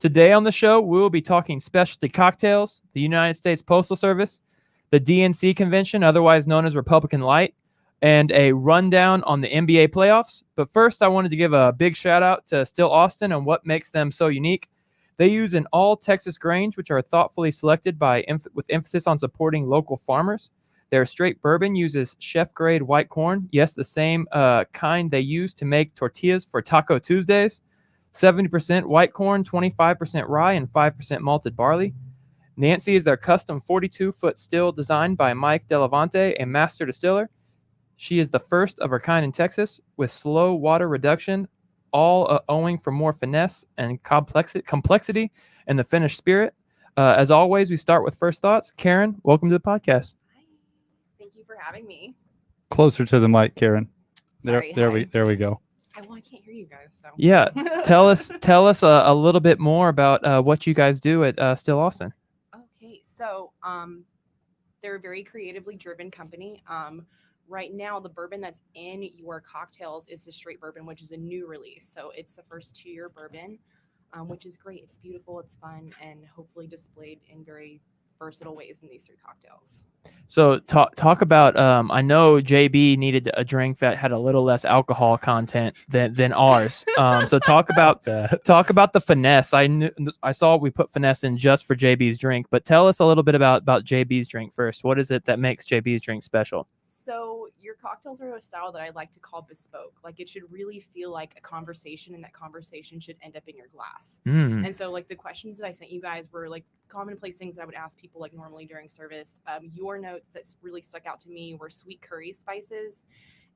Today on the show, we will be talking specialty cocktails, the United States Postal Service, the DNC convention, otherwise known as Republican Light, and a rundown on the NBA playoffs. But first, I wanted to give a big shout out to Still Austin and what makes them so unique. They use an all Texas grains, which are thoughtfully selected with emphasis on supporting local farmers. Their straight bourbon uses chef-grade white corn, yes, the same kind they use to make tortillas for Taco Tuesdays. 70% white corn, 25% rye, and 5% malted barley. Nancy is their custom 42-foot still designed by Mike Delavante, a master distiller. She is the first of her kind in Texas with slow water reduction, all owing for more finesse and complexity in the finished spirit. As always, we start with first thoughts. Karen, welcome to the podcast. Hi. Thank you for having me. Closer to the mic, Karen. Sorry, there hi. we go. I can't hear you guys. So Yeah, tell us a little bit more about what you guys do at Still Austin. Okay, so they're a very creatively driven company. Right now, the bourbon that's in your cocktails is the straight bourbon, which is a new release. So it's the first 2-year bourbon, which is great. It's beautiful, it's fun, and hopefully displayed in very versatile ways in these 3 cocktails. So talk about. I know JB needed a drink that had a little less alcohol content than ours. So talk about the finesse. I saw we put finesse in just for JB's drink, but tell us a little bit about JB's drink first. What is it that makes JB's drink special? So your cocktails are a style that I like to call bespoke. Like it should really feel like a conversation, and that conversation should end up in your glass. And so like the questions that I sent you guys were like commonplace things that I would ask people like normally during service. Your notes that really stuck out to me were sweet curry spices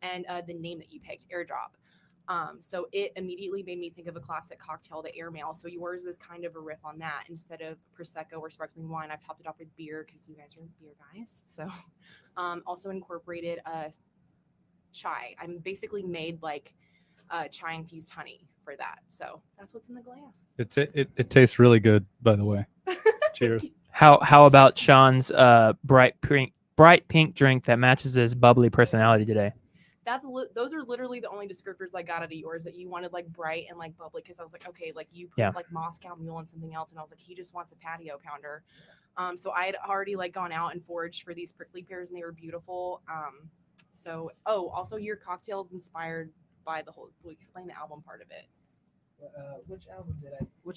and the name that you picked, Airdrop. So it immediately made me think of a classic cocktail, the Airmail. So yours is kind of a riff on that. Instead of Prosecco or sparkling wine, I've topped it off with beer because you guys are beer guys. So also incorporated chai. I'm basically made like chai infused honey for that. So that's what's in the glass. It tastes really good, by the way. Cheers. How about Sean's bright pink drink that matches his bubbly personality today? Those are literally the only descriptors I got out of yours, that you wanted like bright and like bubbly, because I was like, okay, like you put like Moscow Mule and something else, and I was like, he just wants a patio pounder. So I had already like gone out and foraged for these prickly pears, and they were beautiful. Also your cocktail's inspired by the whole. Will you explain the album part of it? Which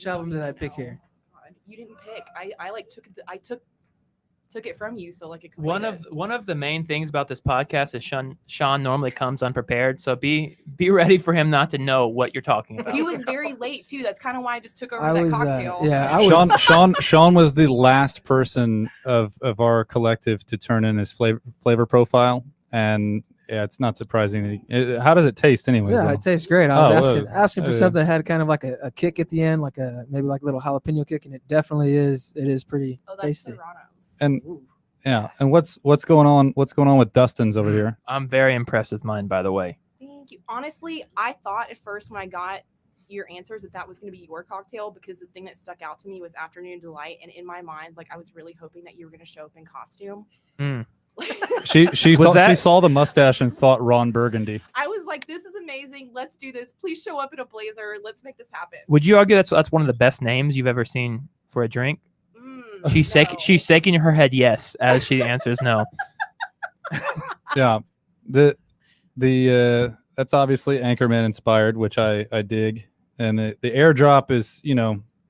album did I pick here? God, you didn't pick. I took it from you, so like one of the main things about this podcast is Sean normally comes unprepared, so be ready for him not to know what you're talking about. He was very late too. That's kind of why I just took over that cocktail. Sean was the last person of our collective to turn in his flavor profile, and yeah, it's not surprising. How does it taste anyway? Yeah, it tastes great. I was asking for something that had kind of like a kick at the end, like maybe like a little jalapeno kick, and it definitely is. It is pretty tasty. And yeah, and what's going on? What's going on with Dustin's over here? I'm very impressed with mine, by the way. Thank you. Honestly, I thought at first when I got your answers that was going to be your cocktail, because the thing that stuck out to me was Afternoon Delight, and in my mind, like I was really hoping that you were going to show up in costume. She saw the mustache and thought Ron Burgundy. I was like, this is amazing. Let's do this. Please show up in a blazer. Let's make this happen. Would you argue that's one of the best names you've ever seen for a drink? She's shaking her head yes as she answers no. Yeah, the that's obviously Anchorman inspired, which I dig, and the airdrop is,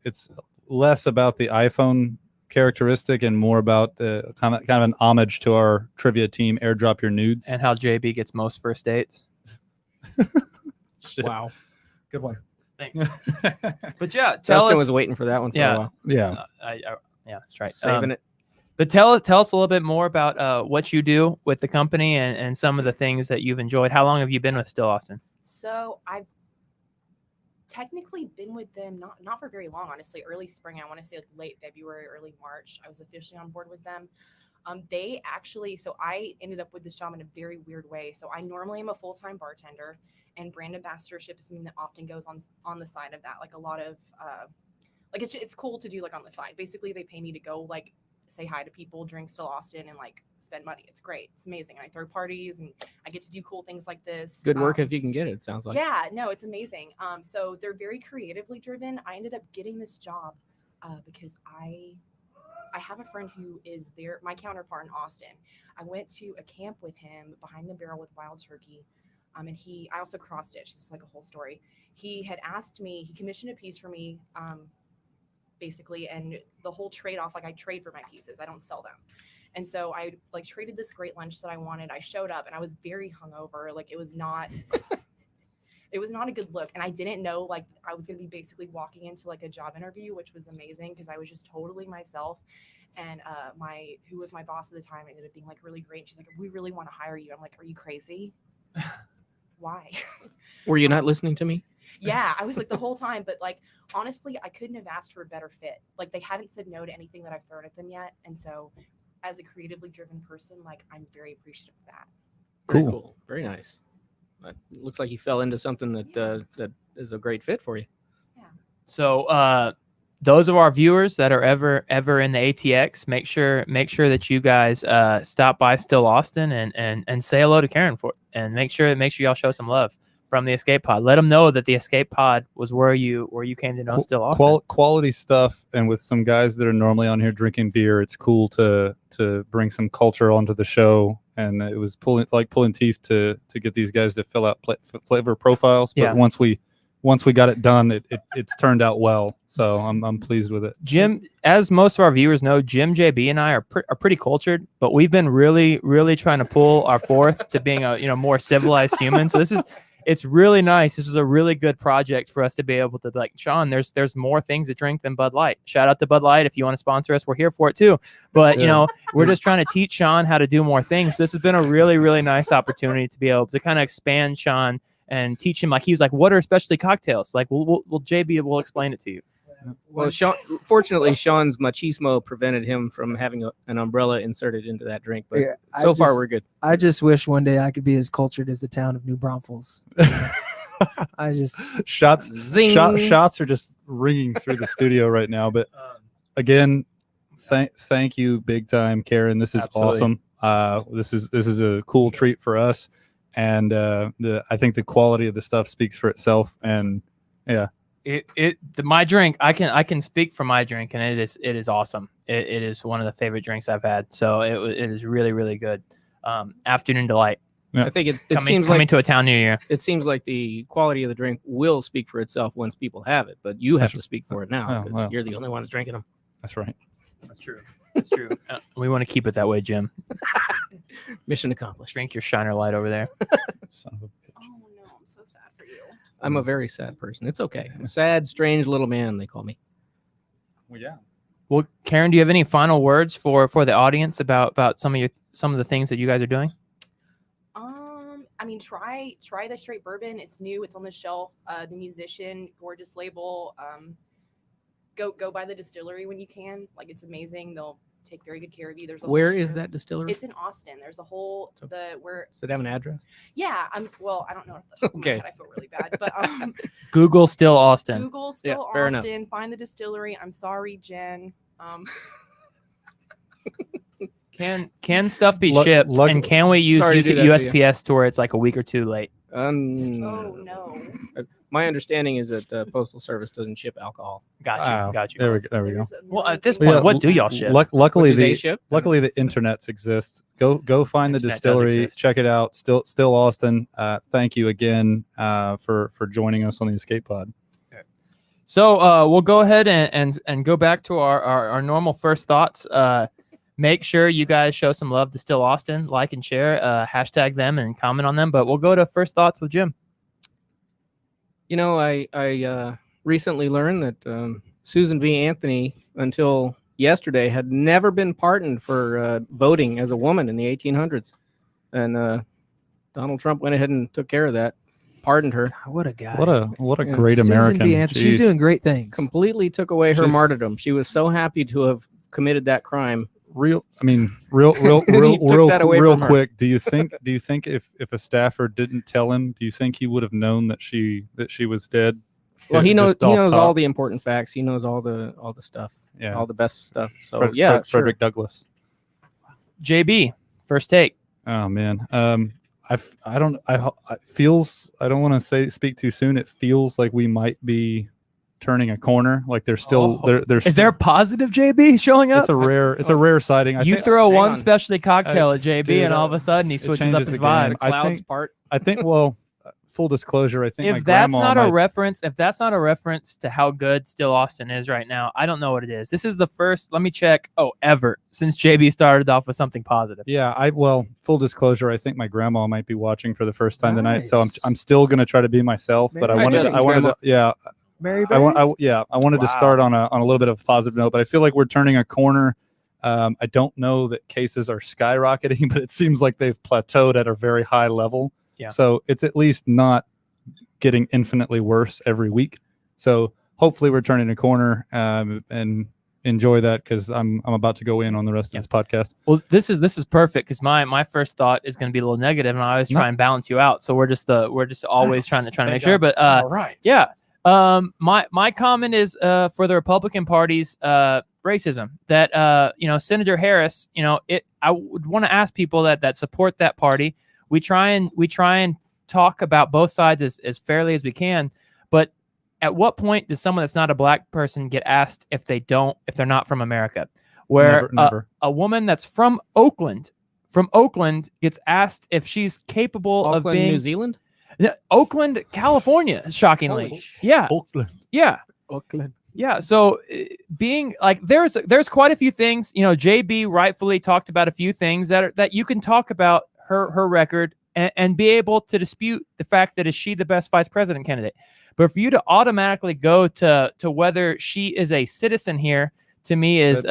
it's less about the iPhone characteristic and more about kind of an homage to our trivia team, Airdrop Your Nudes, and how JB gets most first dates. Wow, good one. Thanks. But yeah, Dustin was waiting for that one for a while. Yeah. Yeah, that's right. Saving it. But tell us a little bit more about what you do with the company and some of the things that you've enjoyed. How long have you been with Still Austin? So I've technically been with them not for very long, honestly. Early spring, I want to say like late February, early March, I was officially on board with them. So I ended up with this job in a very weird way. So I normally am a full-time bartender, and brand ambassadorship is something that often goes on the side of that. Like a lot of like it's cool to do like on the side. Basically, they pay me to go like say hi to people, drink Still Austin, and like spend money. It's great. It's amazing. And I throw parties and I get to do cool things like this. Good work if you can get it. It sounds like. Yeah, no, it's amazing. So they're very creatively driven. I ended up getting this job because I have a friend who is my counterpart in Austin. I went to a camp with him behind the barrel with Wild Turkey. And I also cross stitched. This is like a whole story. He had asked me, he commissioned a piece for me, basically, and the whole trade-off, like I trade for my pieces, I don't sell them. And so I like traded this great lunch that I wanted. I showed up and I was very hungover. Like it was not a good look. And I didn't know like I was gonna be basically walking into like a job interview, which was amazing because I was just totally myself. And who was my boss at the time ended up being like really great. She's like, we really want to hire you. I'm like, are you crazy? Why? Were you not listening to me? Yeah, I was like the whole time, but like honestly, I couldn't have asked for a better fit. Like they haven't said no to anything that I've thrown at them yet. And so as a creatively driven person, like I'm very appreciative of that. Very cool. Very nice. It looks like you fell into something that is a great fit for you. Yeah. So those of our viewers that are ever in the ATX, make sure that you guys stop by Still Austin and say hello to Karen and make sure y'all show some love from the Escape Pod. Let them know that the Escape Pod was where you came to know Still Austin. Quality stuff, and with some guys that are normally on here drinking beer, it's cool to bring some culture onto the show. And it was pulling teeth to get these guys to fill out flavor profiles. But once we got it done, it's turned out well. So I'm pleased with it. Jim, as most of our viewers know, Jim, JB, and I are pretty cultured, but we've been really, really trying to pull our fourth to being a more civilized human. So it's really nice. This is a really good project for us to be able to be like, Sean, there's more things to drink than Bud Light. Shout out to Bud Light. If you want to sponsor us, we're here for it too. But, we're just trying to teach Sean how to do more things. So this has been a really, really nice opportunity to be able to kind of expand Sean and teach him. Like he was like, what are specialty cocktails? Like, we'll JB will explain it to you. Well, fortunately, Sean's machismo prevented him from having an umbrella inserted into that drink. But so far, we're good. I just wish one day I could be as cultured as the town of New Braunfels. I just shots are just ringing through the studio right now. But again, thank you big time, Karen. This is awesome. This is a cool treat for us, and I think the quality of the stuff speaks for itself. And yeah. My drink, I can speak for my drink, and it is awesome. It is one of the favorite drinks I've had. So it is really, really good. Afternoon delight. Yeah. I think it seems coming to a town near you. It seems like the quality of the drink will speak for itself once people have it, but you have to speak for it now because you're the only ones drinking them. That's right. That's true. That's true. We want to keep it that way, Jim. Mission accomplished. Drink your Shiner Light over there. Son of a bitch. Oh no, I'm so sad for you. I'm a very sad person. It's okay. I'm a sad, strange little man, they call me. Well, yeah. Well, Karen, do you have any final words for the audience about some of the things that you guys are doing? I mean, try the straight bourbon. It's new. It's on the shelf. The Musician, gorgeous label. Go by the distillery when you can. Like, it's amazing. They'll take very good care of you. Where is that distillery? It's in Austin. There's a whole Does it have an address? Yeah. I don't know. If my head, I feel really bad, but Google Still Austin. Google Still Austin. Find the distillery. I'm sorry, Jen. Can stuff be shipped? And can we use USPS to where it's like a week or two late? Oh no. My understanding is that Postal Service doesn't ship alcohol. Got you. There we go. Well, at this point, what do y'all ship? Luckily, the internets exist. Go find the distillery, check it out. Still Austin. Thank you again for joining us on the Escape Pod. So we'll go ahead and go back to our normal first thoughts. Make sure you guys show some love to Still Austin, like and share, hashtag them and comment on them. But we'll go to first thoughts with Jim. You know, I recently learned that Susan B. Anthony, until yesterday, had never been pardoned for voting as a woman in the 1800s. And Donald Trump went ahead and took care of that, pardoned her. God, what a guy. What a great Susan American. B. Anthony, she's doing great things. Completely took away her martyrdom. She was so happy to have committed that crime. Real quick. Do you think if a staffer didn't tell him, do you think he would have known that she was dead Well, he knows Just off all top. the important facts. He knows all the stuff. Yeah. All the best stuff. So Fred- yeah, Fred- sure. Frederick Douglass. JB, first take. Oh man. I don't want to speak too soon. It feels like we might be turning a corner. Like there's still there's Is there positive JB showing up? it's a rare sighting. I You think, throw hang one on. specialty cocktail at JB, dude, and all of a sudden he switches up changes his the game. vibe. The I clouds think- part. well, full disclosure, I think my If that's grandma not might- a reference, if that's not a reference to how good Still Austin is right now, I don't know what it is. This is the first. Let me check. Oh, ever since JB started off with something positive. Yeah, full disclosure, I think my grandma might be watching for the first time tonight, so Nice. I'm still gonna try to be myself, but I Merry wanted Christmas, to Grandma. Mary I wanted to Wow. start on a little bit of a positive note, but I feel like we're turning a corner. I don't know that cases are skyrocketing, but it seems like they've plateaued at a very high level. Yeah. So it's at least not getting infinitely worse every week. So hopefully we're turning a corner, and enjoy that, because I'm about to go in on the rest of this podcast. Well, this is perfect because my first thought is going to be a little negative, and I always try and balance you out. So we're just always trying to Thank make sure. But right. yeah, my comment is for the Republican Party's racism. That Senator Harris, I would want to ask people that support that party. We try and talk about both sides as fairly as we can, but at what point does someone that's not a black person get asked if they're not from America? Where Never. a woman that's from Oakland gets asked if she's capable of Auckland, being New Zealand. Oakland, California, shockingly. Holy sh- Yeah. Oakland. Yeah. Oakland. Yeah, so being like there's quite a few things, JB rightfully talked about a few things that you can talk about her record and be able to dispute the fact that is she the best vice president candidate. But for you to automatically go to whether she is a citizen here, to me is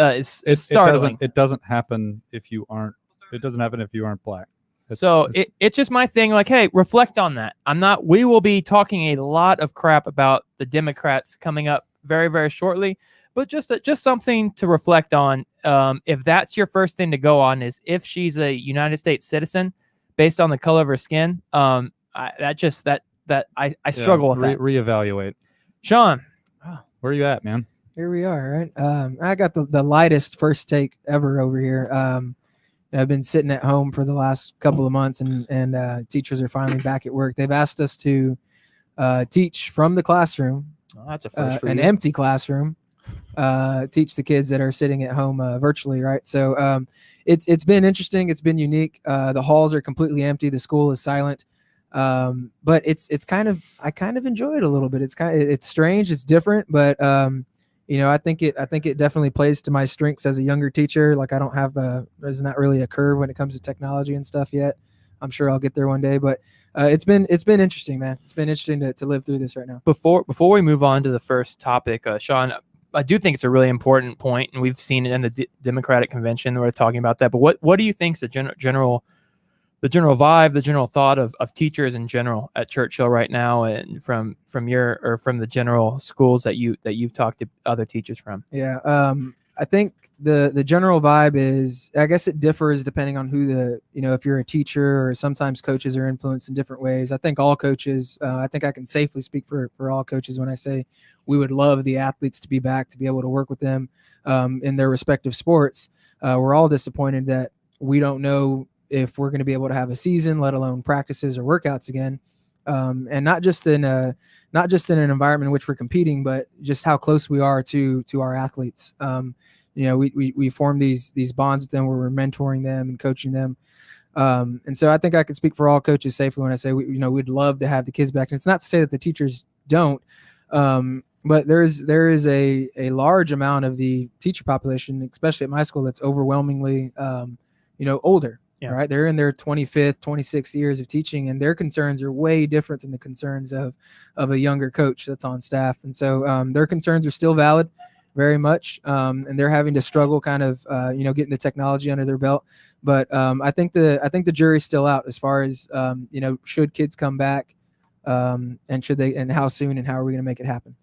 startling. It doesn't happen if you aren't. It doesn't happen if you aren't black. It's just my thing. Like, hey, reflect on that. We will be talking a lot of crap about the Democrats coming up very, very shortly, but just something to reflect on. If that's your first thing to go on is if she's a United States citizen based on the color of her skin, I struggle with that. Reevaluate. Sean, Where are you at, man? Here we are, right? I got the lightest first take ever over here. I've been sitting at home for the last couple of months, and teachers are finally back at work. They've asked us to teach from the classroom, that's a first for an you. empty classroom, teach the kids that are sitting at home virtually, right? So it's been interesting. It's been unique. The halls are completely empty. The school is silent. But it's kind of, I kind of enjoy it a little bit. It's strange. It's different, but I think it definitely plays to my strengths as a younger teacher. Like I don't have there's not really a curve when it comes to technology and stuff yet. I'm sure I'll get there one day, but it's been interesting, man. It's been interesting to live through this right now. Before we move on to the first topic, Sean, I do think it's a really important point, and we've seen it in the Democratic convention where they're talking about that. But what do you think is the general vibe, the general thought of teachers in general at Churchill right now, and from the general schools that you've talked to other teachers from? Yeah, I think the general vibe is, I guess it differs depending on who if you're a teacher, or sometimes coaches are influenced in different ways. I think all coaches, I think I can safely speak for all coaches when I say we would love the athletes to be back, to be able to work with them in their respective sports. We're all disappointed that we don't know if we're going to be able to have a season, let alone practices or workouts again. And not just in an environment in which we're competing, but just how close we are to our athletes. We form these bonds with them where we're mentoring them and coaching them. And so I think I can speak for all coaches safely when I say we'd love to have the kids back. And it's not to say that the teachers don't, but there is a large amount of the teacher population, especially at my school, that's overwhelmingly older. Yeah. Right. They're in their 25th, 26th years of teaching, and their concerns are way different than the concerns of a younger coach that's on staff. And so their concerns are still valid, very much. And they're having to struggle kind of, getting the technology under their belt. But I think the jury's still out as far as, should kids come back, and should they, and how soon, and how are we going to make it happen?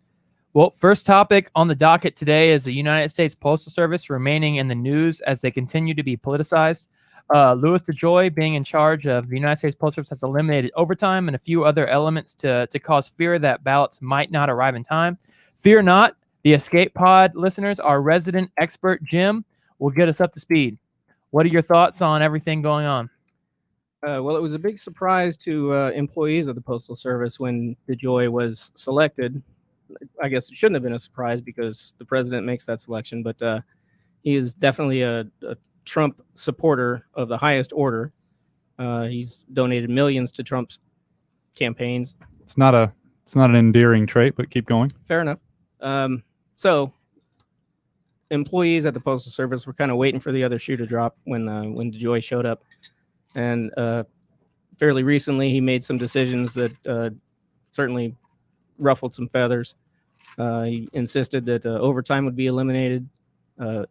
Well, first topic on the docket today is the United States Postal Service remaining in the news as they continue to be politicized. Louis DeJoy, being in charge of the United States Postal Service, has eliminated overtime and a few other elements to cause fear that ballots might not arrive in time. Fear not, the Escape Pod listeners, our resident expert Jim will get us up to speed. What are your thoughts on everything going on? Well, it was a big surprise to employees of the Postal Service when DeJoy was selected. I guess it shouldn't have been a surprise because the president makes that selection, but he is definitely a Trump supporter of the highest order. He's donated millions to Trump's campaigns. It's not an endearing trait, but keep going. Fair enough. So employees at the Postal Service were kind of waiting for the other shoe to drop when DeJoy showed up. And fairly recently, he made some decisions that certainly ruffled some feathers. He insisted that overtime would be eliminated.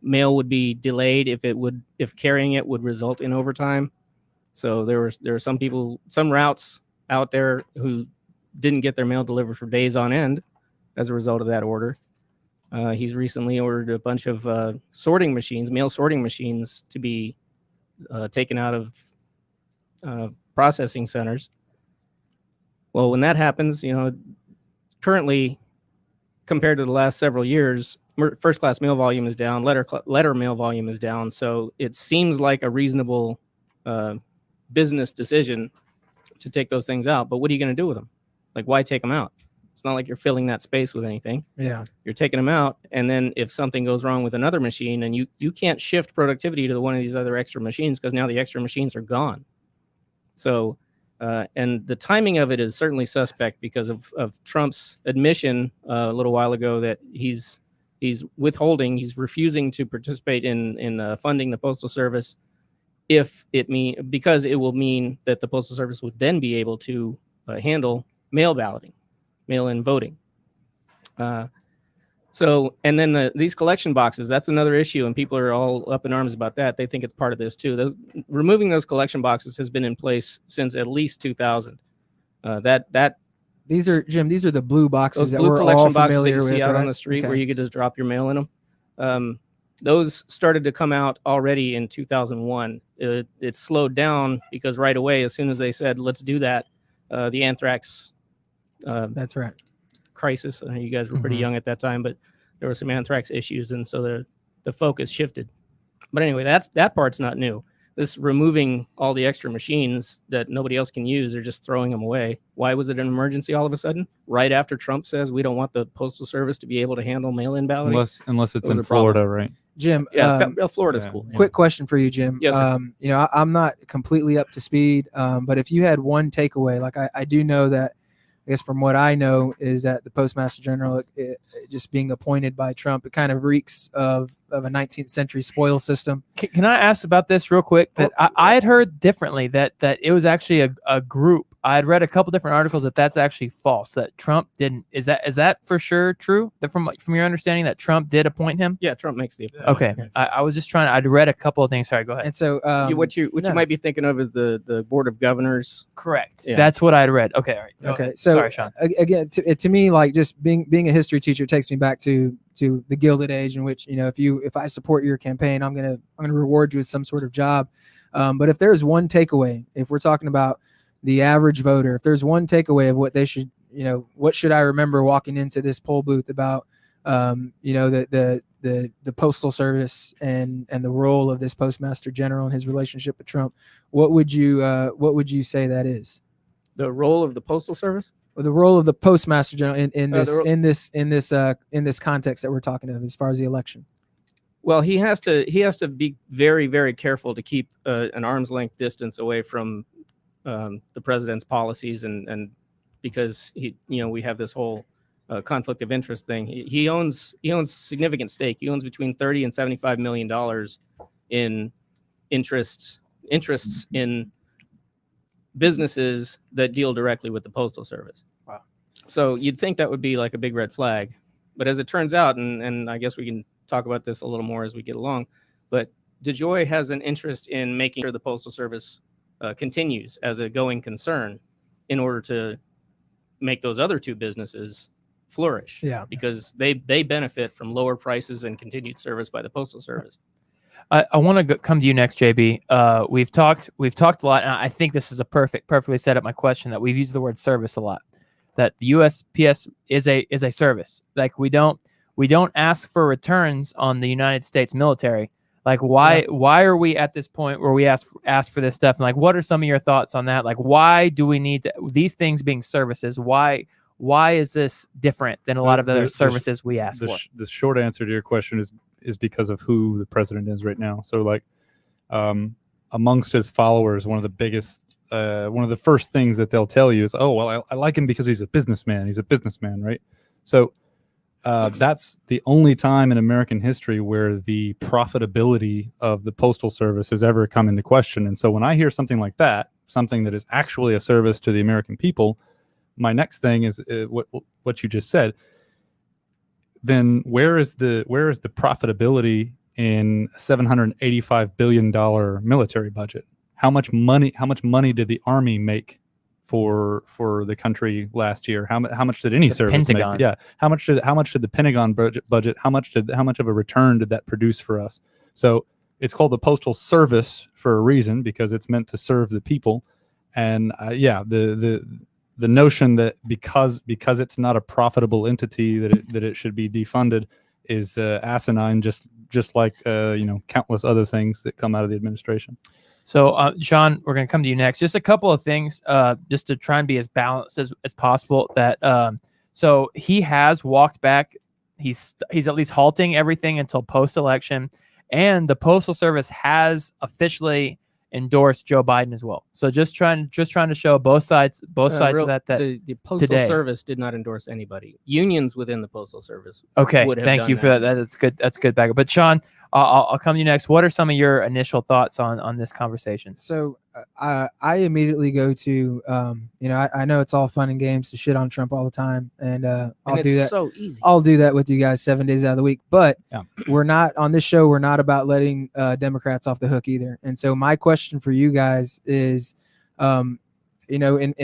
Mail would be delayed if carrying it would result in overtime. So there were some routes out there who didn't get their mail delivered for days on end as a result of that order. He's recently ordered a bunch of mail sorting machines to be taken out of processing centers. Well, when that happens, currently compared to the last several years, first class mail volume is down, letter mail volume is down. So it seems like a reasonable business decision to take those things out. But what are you going to do with them? Like, why take them out? It's not like you're filling that space with anything. Yeah. You're taking them out. And then if something goes wrong with another machine, and you can't shift productivity to one of these other extra machines because now the extra machines are gone. So, and the timing of it is certainly suspect because of Trump's admission a little while ago that he's refusing to participate in funding the Postal Service because it will mean that the Postal Service would then be able to handle mail-in voting. So, and then these collection boxes, that's another issue, and people are all up in arms about that. They think it's part of this too. Removing those collection boxes has been in place since at least 2000. These are the blue boxes those that blue we're collection all boxes that familiar you see with, out on right? the street Okay. where you could just drop your mail in them. Those started to come out already in 2001. It slowed down because right away, as soon as they said, let's do that, the anthrax That's right. crisis. I know you guys were pretty young at that time, but there were some anthrax issues, and so the focus shifted. But anyway, that part's not new. This removing all the extra machines that nobody else can use, they're just throwing them away. Why was it an emergency all of a sudden? Right after Trump says we don't want the Postal Service to be able to handle mail-in balloting? Unless it's It was in a problem. Florida, right? Jim, Florida's yeah. cool. quick question for you, Jim. Yes, sir. I'm not completely up to speed, but if you had one takeaway, like I do know that, I guess from what I know is that the Postmaster General, it just being appointed by Trump, it kind of reeks of a 19th century spoil system. Can I ask about this real quick? That I had heard differently that it was actually a group. I had read a couple different articles that's actually false. That Trump didn't. Is that for sure true? That from your understanding that Trump did appoint him? Yeah, Trump makes the Okay, I was just trying. I'd read a couple of things. Sorry, go ahead. And so what you might be thinking of is the Board of Governors. Correct. Yeah. That's what I'd read. Okay, all right. Go Okay, ahead. so sorry, Sean. Again, to me, like just being a history teacher takes me back to the Gilded Age, in which if I support your campaign, I'm gonna reward you with some sort of job. But if there's one takeaway, if we're talking about the average voter, if there's one takeaway of what they should, what should I remember walking into this poll booth about, the Postal Service and the role of this Postmaster General and his relationship with Trump, what would you say that is? The role of the Postal Service? Or the role of the Postmaster General in the this context that we're talking of, as far as the election. Well, he has to be very, very careful to keep an arm's length distance away from the president's policies, and because we have this whole conflict of interest thing. He owns significant stake. He owns between $30 and $75 million in interests in businesses that deal directly with the Postal Service. Wow. So you'd think that would be like a big red flag, but as it turns out, and I guess we can talk about this a little more as we get along, but DeJoy has an interest in making sure the Postal Service continues as a going concern in order to make those other two businesses flourish. Yeah. Because they benefit from lower prices and continued service by the Postal Service. I want to come to you next, JB. We've talked a lot, and I think this is a perfectly set up my question that we've used the word service a lot. That the USPS is a service. Like we don't ask for returns on the United States military. Like why are we at this point where we ask for this stuff? And like, what are some of your thoughts on that? Like, why do we need these things being services? Why is this different than a lot of other services we ask for? The short answer to your question is because of who the president is right now. So like amongst his followers, one of the first things that they'll tell you is, oh, well, I like him because he's a businessman. He's a businessman, right? So that's the only time in American history where the profitability of the Postal Service has ever come into question. And so when I hear something like that, something that is actually a service to the American people, my next thing is what you just said. Then where is the profitability in a $785 billion military budget? How much money did the Army make for the country last year? How much did any service Pentagon. make? Yeah. How much did the Pentagon budget? How much of a return did that produce for us? So it's called the Postal Service for a reason, because it's meant to serve the people. And the notion that because it's not a profitable entity that it should be defunded is asinine, just like countless other things that come out of the administration. So, Sean, we're going to come to you next. Just a couple of things, just to try and be as balanced as possible. That so he has walked back. He's at least halting everything until post-election, and the Postal Service has officially endorsed Joe Biden as well. So just trying to show both sides of that. The Postal today. Service did not endorse anybody. Unions within the Postal Service. Okay, would have thank done you for that. That's good. That's good backup. But Sean, I'll come to you next. What are some of your initial thoughts on this conversation? So I immediately go to, I know it's all fun and games to shit on Trump all the time, and I'll do that. So easy. I'll do that with you guys 7 days out of the week. But Yeah. we're not on this show. We're not about letting Democrats off the hook either. And so my question for you guys is, in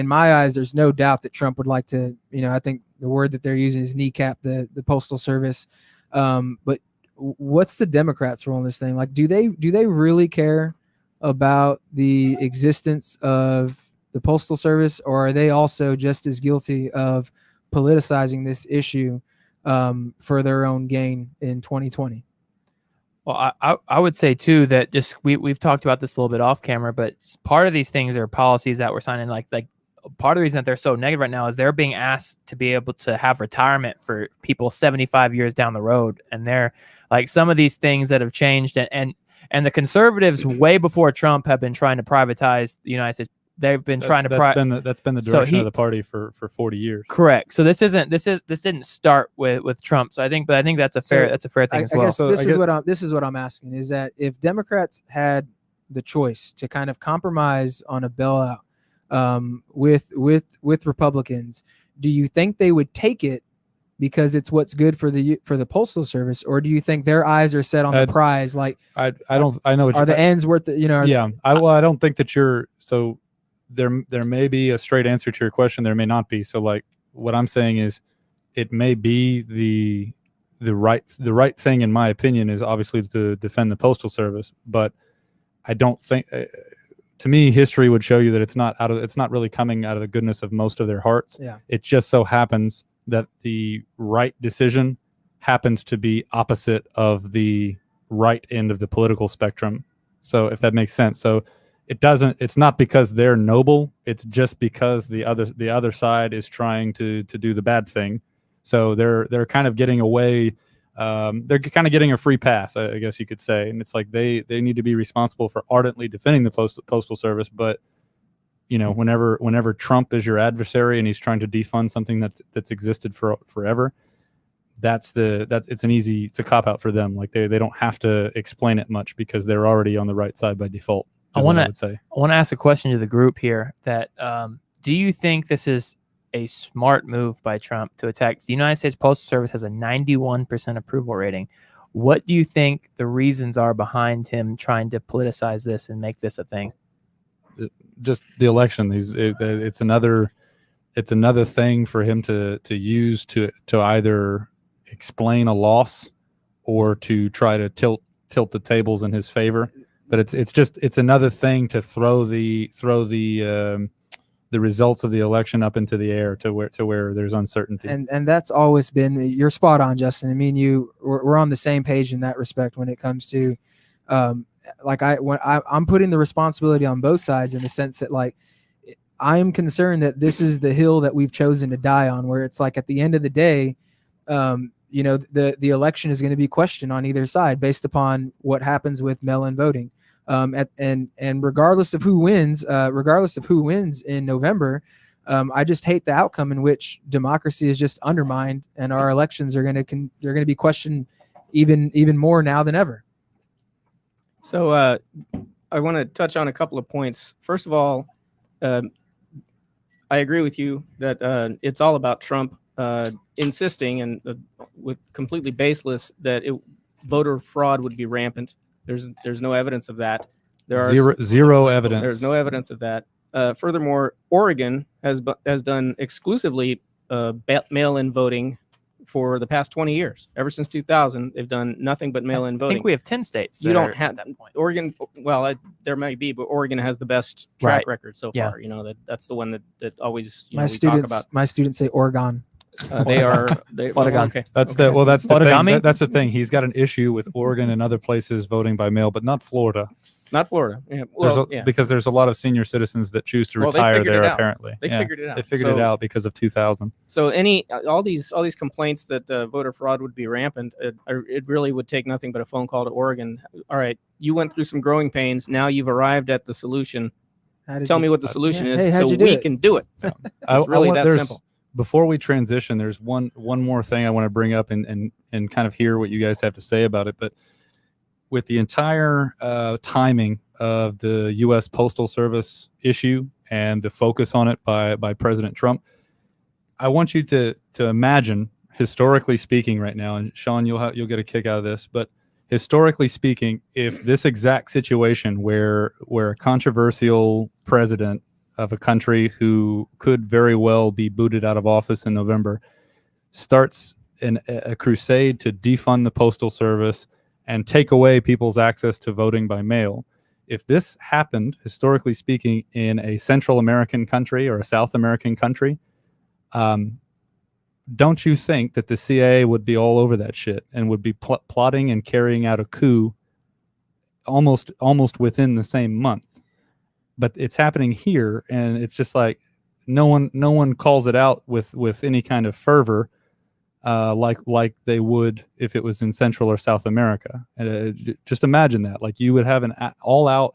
my eyes, there's no doubt that Trump would like to, I think the word that they're using is kneecap the Postal Service. But what's the Democrats' role in this thing? Like, do they really care about the existence of the Postal Service, or are they also just as guilty of politicizing this issue for their own gain in 2020? Well, I would say too that just we've talked about this a little bit off camera, but part of these things are policies that we're signing. Like part of the reason that they're so negative right now is they're being asked to be able to have retirement for people 75 years down the road, and they're like some of these things that have changed, and the conservatives way before Trump have been trying to privatize the United States. They've been trying to that's been the direction of the party for 40 years. Correct. So this didn't start with Trump. So I think that's a fair thing as well. I guess this is what I'm asking, is that if Democrats had the choice to kind of compromise on a bailout with Republicans, do you think they would take it because it's what's good for the Postal Service, or do you think their eyes are set on the prize? Like, I know what are the ends worth it? I don't think that you're so. There may be a straight answer to your question. There may not be. So like what I'm saying is, it may be the right thing, in my opinion, is obviously to defend the Postal Service. But I don't think, to me, history would show you that it's not really coming out of the goodness of most of their hearts. Yeah. It just so happens that the right decision happens to be opposite of the right end of the political spectrum. So if that makes sense. So it's not because they're noble. It's just because the other side is trying to do the bad thing. So they're kind of getting away. They're kind of getting a free pass, I guess you could say. And it's like they need to be responsible for ardently defending the Postal Service. But whenever Trump is your adversary and he's trying to defund something that's existed forever, it's a cop out for them. Like they don't have to explain it much because they're already on the right side by default. I want to ask a question to the group here. That do you think this is a smart move by Trump to attack the United States Postal Service? Has a 91% approval rating. What do you think the reasons are behind him trying to politicize this and make this a thing? Just the election. It's another thing for him to use to either explain a loss or to try to tilt tilt the tables in his favor. But it's another thing to throw the results of the election up into the air to where there's uncertainty. And that's always been, you're spot on, Justin. I mean, we're on the same page in that respect when it comes to, like I'm putting the responsibility on both sides in the sense that like I'm concerned that this is the hill that we've chosen to die on, where it's like at the end of the day, the election is going to be questioned on either side based upon what happens with mail-in voting. And regardless of who wins in November, I just hate the outcome in which democracy is just undermined, and our elections are they're going to be questioned even more now than ever. So I want to touch on a couple of points. First of all, I agree with you that it's all about Trump insisting and with completely baseless that voter fraud would be rampant. There's no evidence of that. Zero evidence. There's no evidence of that. Furthermore, Oregon has done exclusively mail-in voting for the past 20 years. Ever since 2000, they've done nothing but mail-in voting. I think we have 10 states. You don't have at that point. Oregon. Well, there might be, but Oregon has the best track record so far. You know that's the one that always we talk about. My students say Oregon. They are. Okay. That's the Origami? thing. That's the thing. He's got an issue with Oregon and other places voting by mail, but not Florida. Not Florida. Yeah. Well, because there's a lot of senior citizens that choose to Well, they retire figured there. it out. Apparently, They figured it out. They figured it out because of 2000. So all these complaints that voter fraud would be rampant, it really would take nothing but a phone call to Oregon. All right, you went through some growing pains. Now you've arrived at the solution. Tell me what the solution is, so we can do it. It's really that simple. Before we transition, there's one more thing I want to bring up and kind of hear what you guys have to say about it. But with the entire timing of the U.S. Postal Service issue and the focus on it by President Trump, I want you to imagine, historically speaking, right now, and Sean, you'll get a kick out of this, but historically speaking, if this exact situation where a controversial president of a country who could very well be booted out of office in November starts a crusade to defund the Postal Service and take away people's access to voting by mail. If this happened, historically speaking, in a Central American country or a South American country, don't you think that the CIA would be all over that shit and would be plotting and carrying out a coup almost within the same month? But it's happening here, and it's just like no one calls it out with any kind of fervor, like they would if it was in Central or South America. And just imagine that, like you would have an all out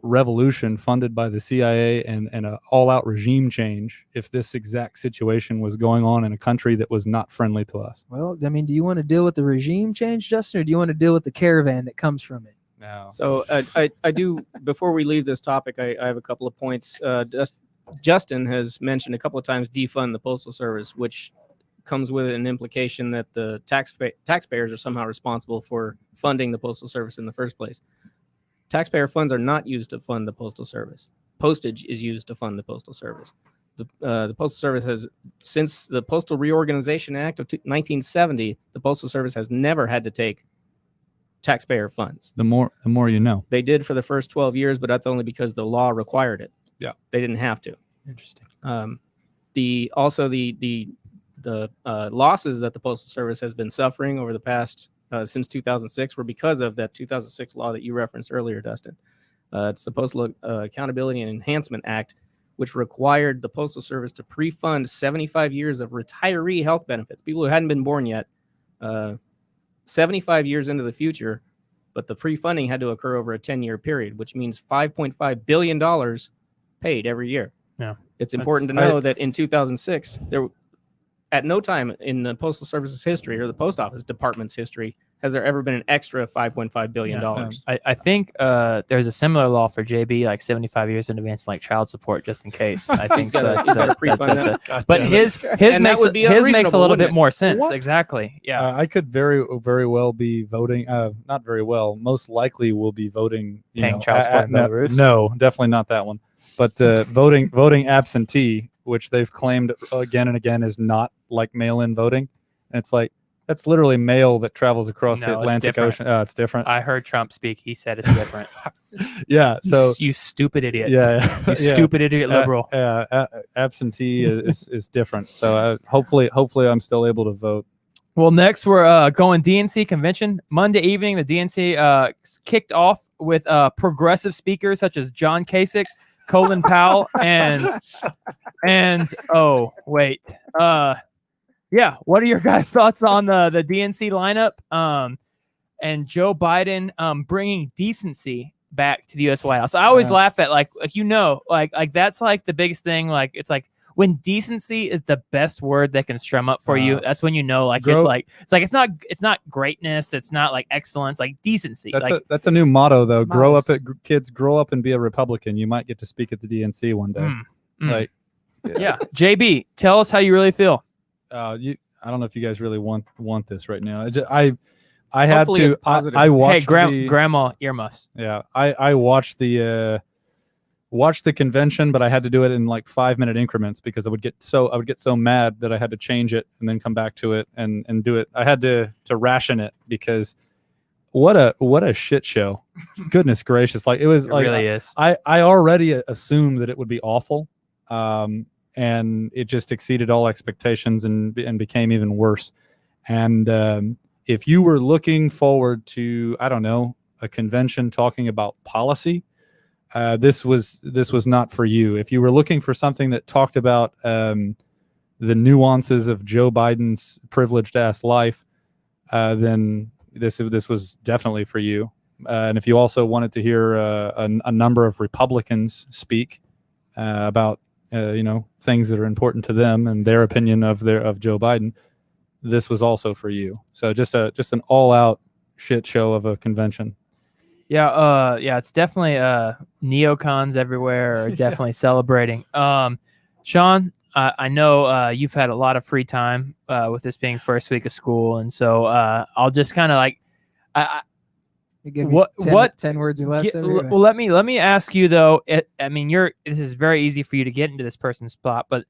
revolution funded by the CIA and an all out regime change if this exact situation was going on in a country that was not friendly to us. Well, I mean, do you want to deal with the regime change, Justin, or do you want to deal with the caravan that comes from it? No. So I do. Before we leave this topic, I have a couple of points. Justin has mentioned a couple of times defund the Postal Service, which comes with an implication that the taxpayers are somehow responsible for funding the Postal Service in the first place. Taxpayer funds are not used to fund the Postal Service. Postage is used to fund the Postal Service. The Postal Service has, since the Postal Reorganization Act of 1970, the Postal Service has never had to take taxpayer funds. The more you know. They did for the first 12 years, but that's only because the law required it. Yeah. They didn't have to. Interesting. The losses that the Postal Service has been suffering over the past since 2006 were because of that 2006 law that you referenced earlier, Dustin. It's the Postal Accountability and Enhancement Act, which required the Postal Service to pre-fund 75 years of retiree health benefits, people who hadn't been born yet, 75 years into the future, but the pre-funding had to occur over a 10-year period, which means $5.5 billion paid every year. Yeah. It's important to know that in 2006, there, at no time in the Postal Service's history or the Post Office Department's history has there ever been an extra $5.5 billion. I think there's a similar law for JB, like 75 years in advance, like child support, just in case. I think so. But his makes a little bit more sense. What? Exactly. Yeah. I could very well be voting. Not very well. Most likely will be voting. Paying child support in Belarus? No, definitely not that one. But voting absentee, which they've claimed again and again is not like mail-in voting. And it's like, That's literally mail that travels across No, the it's Atlantic different. Ocean. It's different. I heard Trump speak. He said it's different. Yeah. So you stupid idiot. yeah, You yeah. stupid idiot liberal. Absentee is different. So hopefully I'm still able to vote. Well, next we're going DNC convention. Monday evening, the DNC kicked off with progressive speakers such as John Kasich, Colin Powell, and oh wait, yeah. What are your guys' thoughts on the DNC lineup? And Joe Biden bringing decency back to the U.S. White House. I always laugh at like that's like the biggest thing. Like it's like when decency is the best word that can strum up for you. That's when you know like it's not greatness. It's not like excellence. Like decency. That's a new motto though. Nice. Kids grow up and be a Republican. You might get to speak at the DNC one day. Like yeah. JB, tell us how you really feel. I don't know if you guys really want this right now. I had Hopefully to. it's positive. I watched. Hey, grandma earmuffs. Yeah, I watched the convention, but I had to do it in like 5-minute increments because I would get so mad that I had to change it and then come back to it and do it. I had to ration it because what a shit show. Goodness gracious, like it was It like really is. I already assumed that it would be awful. And it just exceeded all expectations and became even worse. And if you were looking forward to, I don't know, a convention talking about policy, this was not for you. If you were looking for something that talked about the nuances of Joe Biden's privileged ass life, then this was definitely for you. And if you also wanted to hear a number of Republicans speak about things that are important to them and their opinion of Joe Biden, this was also for you. So just an all out shit show of a convention. Yeah, it's definitely neocons everywhere are definitely celebrating. Sean, I know you've had a lot of free time with this being first week of school, and so I'll just kind of like, Give you 10 words or less. well, let me ask you though. This is very easy for you to get into this person's spot, but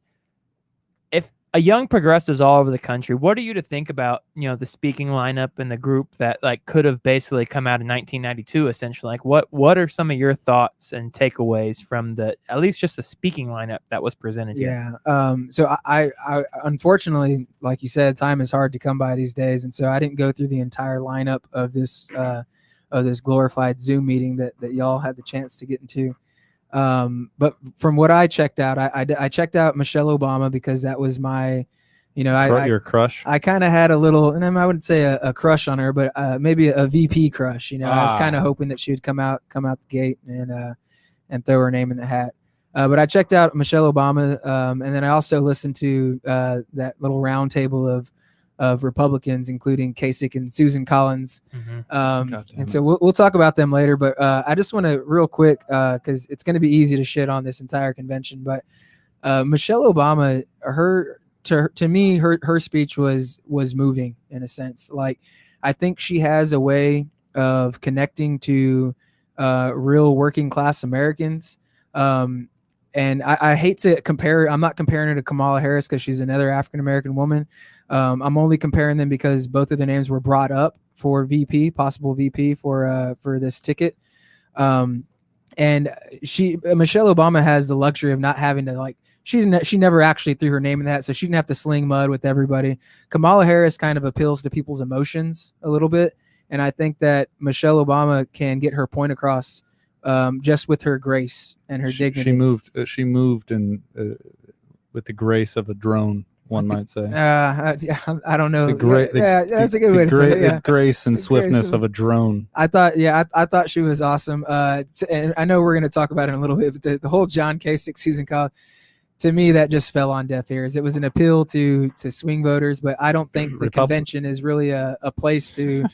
if a young progressives all over the country, what are you to think about, the speaking lineup and the group that like could have basically come out in 1992, essentially? Like what are some of your thoughts and takeaways from at least just the speaking lineup that was presented here? Yeah. So I unfortunately, like you said, time is hard to come by these days. And so I didn't go through the entire lineup of this glorified Zoom meeting that y'all had the chance to get into. But from what I checked out, I checked out Michelle Obama because that was my, Your crush. I kind of had a little, and I wouldn't say a crush on her, but maybe a VP crush. I was kind of hoping that she would come out the gate and throw her name in the hat. But I checked out Michelle Obama, and then I also listened to that little round table of Republicans, including Kasich and Susan Collins. And so we'll talk about them later. But I just want to real quick, because it's going to be easy to shit on this entire convention. But Michelle Obama, to me, her speech was moving in a sense. Like I think she has a way of connecting to real working class Americans. And I hate to compare. I'm not comparing her to Kamala Harris because she's another African-American woman. I'm only comparing them because both of their names were brought up for possible VP for this ticket. And Michelle Obama has the luxury of not having to she never actually threw her name in that, so she didn't have to sling mud with everybody. Kamala Harris kind of appeals to people's emotions a little bit. And I think that Michelle Obama can get her point across just with her grace and her dignity. She moved with the grace of a drone, one might say. I don't know. That's a good way to put it. Yeah. The grace and swiftness of a drone. I thought she was awesome. And I know we're going to talk about it in a little bit, but the whole John Kasich, Susan Collins, to me, that just fell on deaf ears. It was an appeal to swing voters, but I don't think the convention is really a place to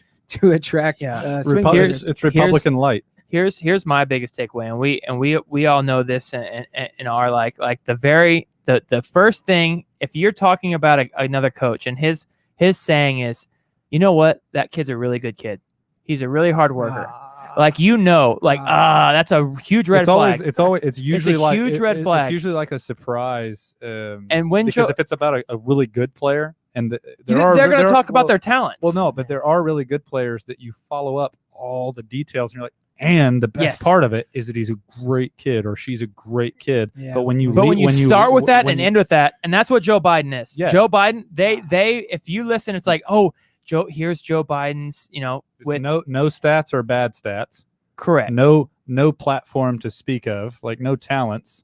attract swing voters. It's Republican light. Here's my biggest takeaway, and we all know this, and are like the first thing, if you're talking about another coach, and his saying is, you know what, that kid's a really good kid. He's a really hard worker. That's a huge red flag. It's usually a like huge red flag. It's usually like a surprise. And when because if it's about a really good player And They're going to talk about their talents. Well, no, but there are really good players that you follow up all the details, and you're like, and the best Yes. part of it is that he's a great kid or she's a great kid. Yeah. But when you start with that and you- end with that, and that's what Joe Biden is. Yeah. Joe Biden, they if you listen, it's like, oh, here's Joe Biden's, it's with no stats or bad stats, correct. no platform to speak of, like no talents,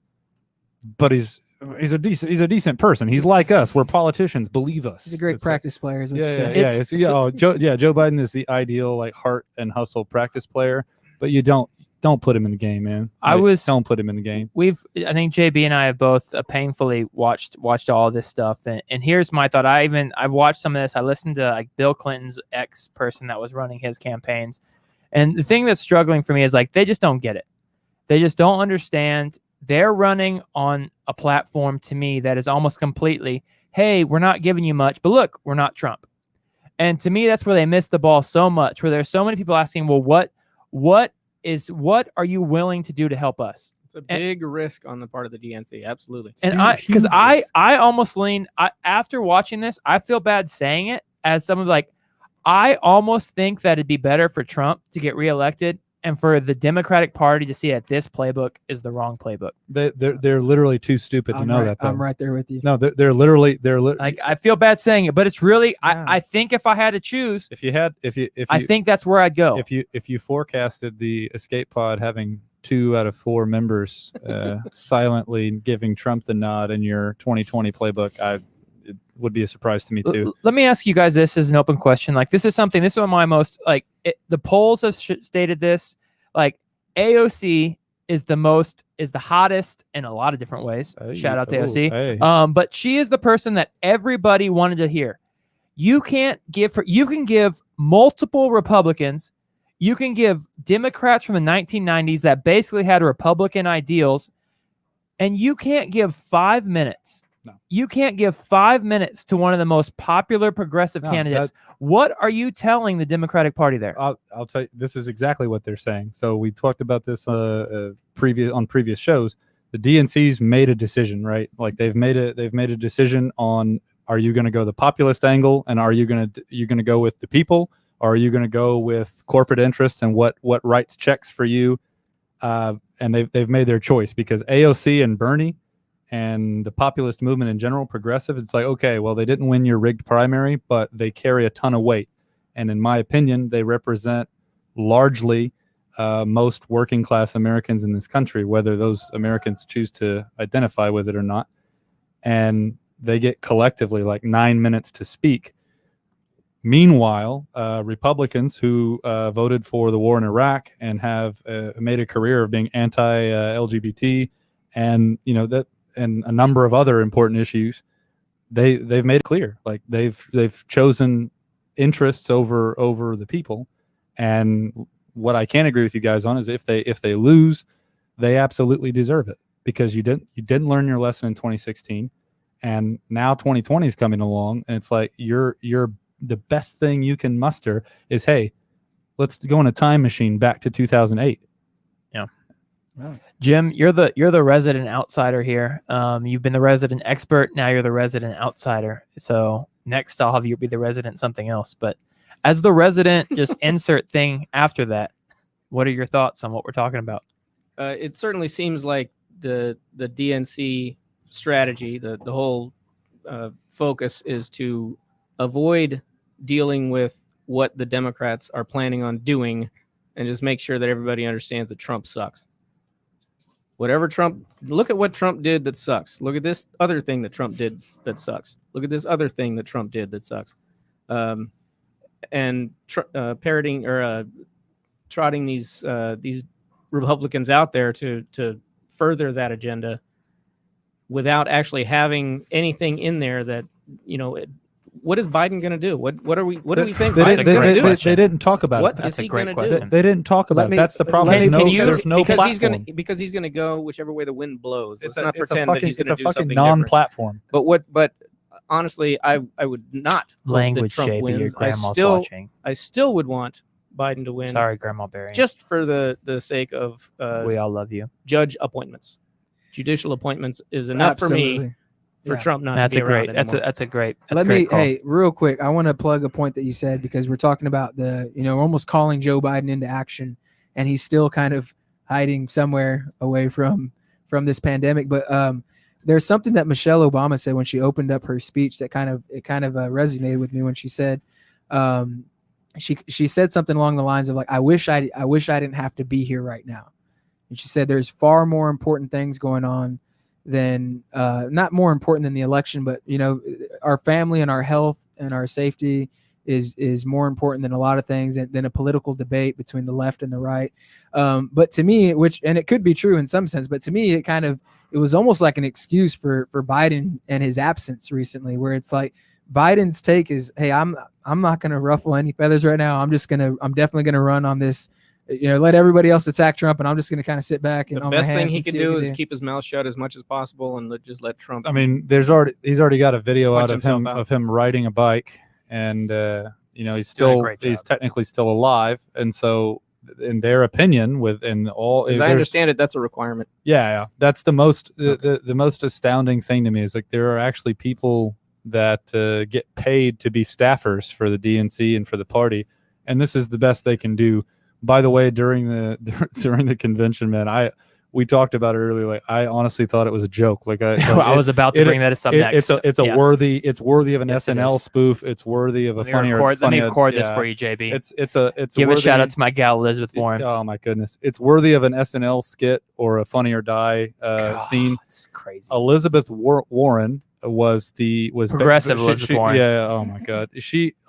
but he's a decent person. He's like us. We're politicians. Believe us. He's a great It's like- practice player, is what Yeah, you yeah, said. yeah. Joe Biden is the ideal like heart and hustle practice player, but you don't put him in the game, man. Don't put him in the game. I think JB and I have both painfully watched all this stuff, and here's my thought. I've watched some of this. I listened to like Bill Clinton's ex person that was running his campaigns, and the thing that's struggling for me is like they just don't get it. They just don't understand. They're running on a platform to me that is almost completely, hey, we're not giving you much, but look, we're not Trump. And to me, that's where they miss the ball so much, where there's so many people asking, well, what are you willing to do to help us? It's a big risk on the part of the DNC. Absolutely. And Huge risk. I almost lean, after watching this, I feel bad saying it as someone like, I almost think that it'd be better for Trump to get reelected and for the Democratic Party to see that this playbook is the wrong playbook. They're literally too stupid to know that. Though. I'm right there with you. No, they're literally Like I feel bad saying it, but it's really Yeah. I think if I had to choose, if you I think that's where I'd go. if you forecasted the escape pod having 2 out of 4 members silently giving Trump the nod in your 2020 playbook, it would be a surprise to me too. Let me ask you guys this as an open question. Like this is one of my most the polls have stated this. Like AOC is the hottest in a lot of different ways. Hey, Shout out to oh, AOC. hey. But she is the person that everybody wanted to hear. You can give multiple Republicans. You can give Democrats from the 1990s that basically had Republican ideals, and you can't give 5 minutes. No. You can't give 5 minutes to one of the most popular progressive No, candidates. What are you telling the Democratic Party there? I'll tell you, this is exactly what they're saying. So we talked about this on previous shows. The DNC's made a decision, right? Like they've made a decision on, are you going to go the populist angle, and are you going to go with the people, or are you going to go with corporate interests and what writes checks for you? And they've made their choice, because AOC and Bernie and the populist movement in general, progressive, it's like, okay, well, they didn't win your rigged primary, but they carry a ton of weight. And in my opinion, they represent largely most working class Americans in this country, whether those Americans choose to identify with it or not. And they get collectively like 9 minutes to speak. Meanwhile, Republicans who voted for the war in Iraq and have made a career of being anti-LGBT and and a number of other important issues, they've made it clear, like they've chosen interests over the people. And what I can agree with you guys on is if they lose, they absolutely deserve it, because you didn't learn your lesson in 2016, and now 2020 is coming along, and it's like you're the best thing you can muster is, hey, let's go in a time machine back to 2008. Wow. Jim, you're the resident outsider here. You've been the resident expert. Now you're the resident outsider. So next I'll have you be the resident something else. But as the resident, just insert thing after that. What are your thoughts on what we're talking about? It certainly seems like the DNC strategy, the whole focus is to avoid dealing with what the Democrats are planning on doing, and just make sure that everybody understands that Trump sucks. Look at what Trump did that sucks. Look at this other thing that Trump did that sucks. Look at this other thing that Trump did that sucks. And parroting or trotting these Republicans out there to further that agenda without actually having anything in there that, what is Biden going to do? What do we think Biden's going to do? They didn't talk about What it. is That's a he great going to do? question. They didn't talk about it. That's the problem. Can you- There's no platform. Because he's going to go whichever way the wind blows. Let's not It's pretend that he's going to do fucking something different. non-platform. But honestly, I would not hope that Language, Trump JB, your wins. grandma's watching. I still would want Biden to win. Sorry, Grandma Barry. Just for the sake of we all love you. judge appointments. Judicial appointments is enough for me. Absolutely. for Yeah. Trump not That's to a be around great. anymore. That's a great. That's Let a great me, call. hey, real quick, I want to plug a point that you said because we're talking about almost calling Joe Biden into action, and he's still kind of hiding somewhere away from this pandemic. But there's something that Michelle Obama said when she opened up her speech that kind of resonated with me when she said, she said something along the lines of like, I wish I didn't have to be here right now. And she said there's far more important things going on than not more important than the election, but our family and our health and our safety is more important than a lot of things than a political debate between the left and the right. But to me, and it could be true in some sense, but to me, it was almost like an excuse for Biden and his absence recently, where it's like Biden's take is, hey, I'm not going to ruffle any feathers right now. I'm definitely going to run on this, let everybody else attack Trump, and I'm just going to kind of sit back and The on my best thing hands he and could see what do he is can keep his mouth shut as much as possible and just let Trump. I mean, he's already got a video Punch out of him himself out. riding a bike, and he's Doing a still great he's job. technically still alive, and so in their opinion, as I understand it, that's a requirement. yeah, that's the most the most astounding thing to me is like there are actually people that get paid to be staffers for the DNC and for the party, and this is the best they can do. By the way, during the convention, man, we talked about it earlier. Like, I honestly thought it was a joke. Like, I was about to bring that up next. It's Yeah. worthy of an Yes, it SNL is. spoof. It's worthy of a Let me funny. record this for you, JB. It's Give worthy, a shout out to my gal Elizabeth Warren. Oh my goodness, it's worthy of an SNL skit or a Funny or Die God, scene. It's crazy. Elizabeth Warren was Progressive Elizabeth Warren. Yeah. Oh my God.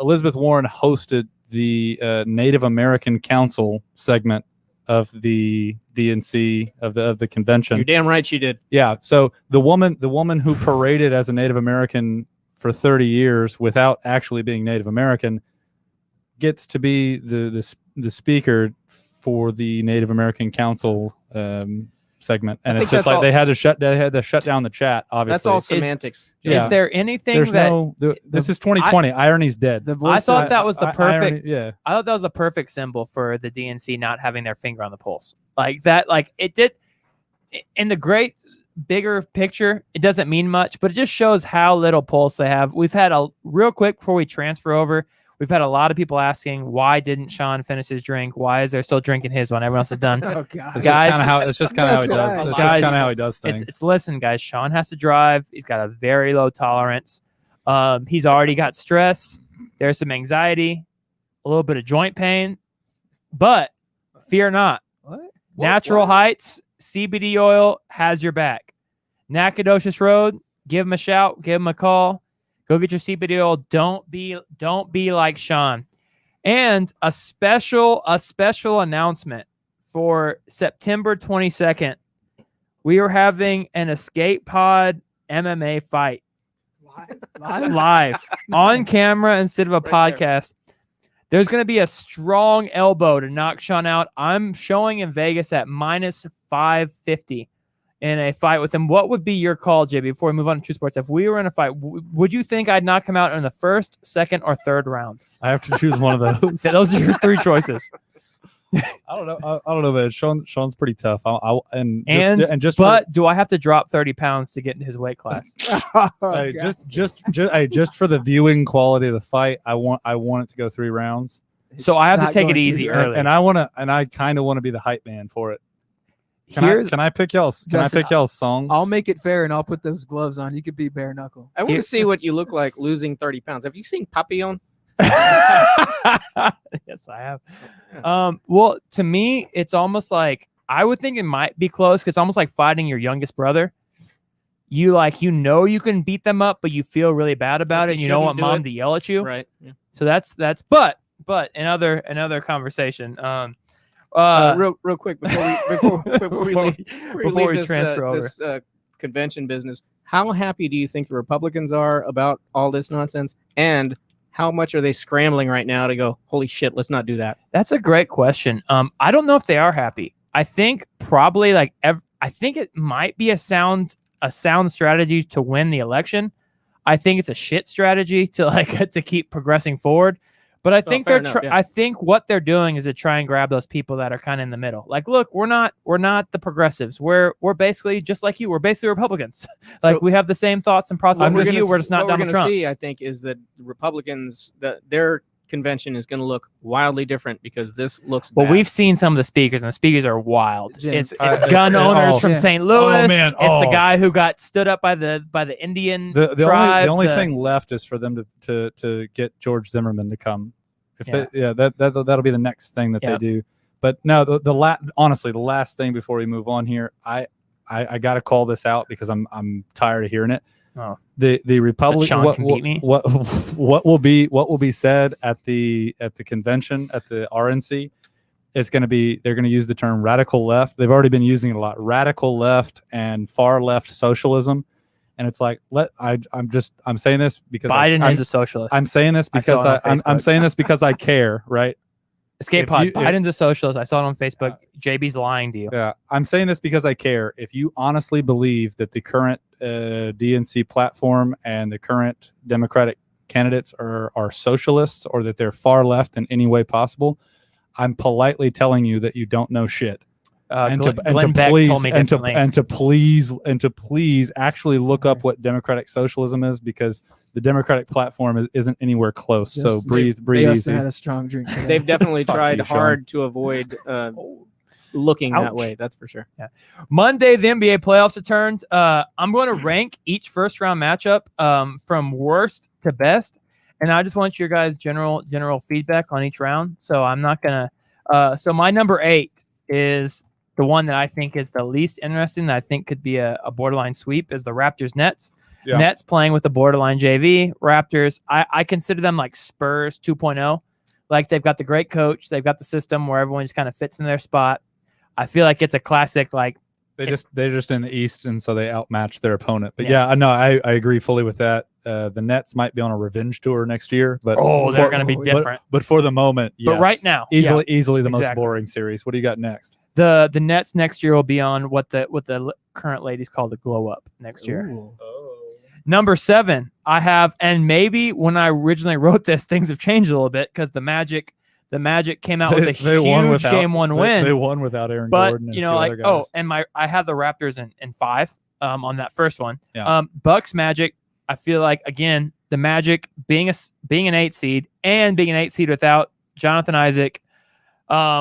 Elizabeth Warren hosted the Native American Council segment of the DNC of the convention. You're damn right she did. Yeah. So the woman who paraded as a Native American for 30 years without actually being Native American gets to be the speaker for the Native American Council segment, and I it's think just that's like they had to shut down the chat. Obviously, That's all semantics. Yeah. Is there anything There's that this is 2020. Irony's dead. The I voice thought of- that was the perfect? Yeah. I thought that was the perfect symbol for the DNC not having their finger on the pulse. Like that, like it did in the great bigger picture, it doesn't mean much, but it just shows how little pulse they have. We've had real quick before we transfer over. We've had a lot of people asking, why didn't Sean finish his drink? Why is there still drinking his when everyone else is done? Oh God. Guys, It's just kind of how he That's does. right. It's Guys, just kind of how he does things. It's listen, guys. Sean has to drive. He's got a very low tolerance. He's already got stress. There's some anxiety, a little bit of joint pain, but fear not. What? Natural Heights CBD oil has your back. Nacogdoches Road, give him a shout, give him a call. Go get your CBD oil. Don't be like Sean. And a special announcement for September 22nd. We are having an Escape Pod MMA fight live on camera instead of a Right there. podcast. There's going to be a strong elbow to knock Sean out. I'm showing in Vegas at minus 550 in a fight with him. What would be your call, JB, before we move on to True Sports? If we were in a fight, would you think I'd knock him out in the first, second, or third round? I have to choose one of those. Those are your three choices. I don't know. I don't know, man. Sean's pretty tough. But do I have to drop 30 pounds to get into his weight class? Hey, just for the viewing quality of the fight, I want it to go 3 rounds, So I have to take it easy and, early. and I kind of want to be the hype man for it. Can I pick y'all's? Can Justin, I pick y'all's songs? I'll make it fair and I'll put those gloves on. You could be bare knuckle. I want to see what you look like losing 30 pounds. Have you seen Papillon? Yes, I have. Well, to me, it's almost like I would think it might be close because it's almost like fighting your youngest brother. You you can beat them up, but you feel really bad about Like it. And you you don't want shouldn't do mom it. to yell at you. Right. Yeah. So that's but another conversation. Real quick before we leave transfer over. this convention business, how happy do you think the Republicans are about all this nonsense, and how much are they scrambling right now to go, holy shit, let's not do that? That's a great question. I don't know if they are happy. I think probably I think it might be a sound strategy to win the election. I think it's a shit strategy to to keep progressing forward. But I think fair they're. enough, yeah. I think what they're doing is to try and grab those people that are kind of in the middle. Like, look, we're not the progressives. We're basically just like you. We're basically Republicans. Like So- we have the same thoughts and process What as you. We're just not what we're Donald gonna Trump. see, I think, is that Republicans that their convention is going to look wildly different because this looks. Well, bad. we've seen some of the speakers, and the speakers are wild. Jim, It's it's- gun owners oh, from yeah. St. Louis. man, It's the oh. guy who got stood up by the Indian The tribe. only thing left is for them to get George Zimmerman to come. If that'll be the next thing that Yeah. they do. But no, honestly, the last thing before we move on here, I got to call this out because I'm tired of hearing it. Oh. The Republic. Sean What, can beat me? what will be said at the convention at the RNC? It's going to be they're going to use the term radical left. They've already been using it a lot. Radical left and far left socialism. And it's like I'm saying this because Biden is a socialist. I'm saying this I saw because it on I'm Facebook. saying this because I care, right? Escape if pod. you- if- Biden's a socialist. I saw it on Facebook. JB's lying to you. Yeah, I'm saying this because I care. If you honestly believe that the current DNC platform and the current Democratic candidates are socialists or that they're far left in any way possible, I'm politely telling you that you don't know shit. Glenn Beck told me differently. and to please actually look up what democratic socialism is because the Democratic platform isn't anywhere close. So Just- breathe Justin easy. had a strong drink. today. They've definitely Fuck tried you, Sean. hard to avoid looking that Ouch. way. That's for sure. Monday, the NBA playoffs returned. I'm going to rank each first round matchup from worst to best, and I just want your guys' general feedback on each round. So I'm not gonna. So my number 8 is the one that I think is the least interesting. That I think could be a borderline sweep is the Raptors Nets. Yeah. Nets playing with the borderline JV. Raptors, I consider them like Spurs 2.0. Like they've got the great coach, they've got the system where everyone just kind of fits in their spot. I feel like it's a classic like They're just in the East, and so they outmatch their opponent. But Yeah. yeah, no, I agree fully with that. The Nets might be on a revenge tour next year, but they're going to be but- different. But for the moment, But yes. right now, yeah. easily the most exactly. boring series. What do you got next? The Nets next year will be on what the current ladies call the glow up next year. Ooh. Number 7, I have, and maybe when I originally wrote this, things have changed a little bit because the Magic came out with a huge game 1 win. They won without Aaron But Gordon. And you a know, few like other guys. and I had the Raptors in 5 on that first one. Yeah. Bucks Magic. I feel like again the Magic being an 8 seed and being an 8 seed without Jonathan Isaac,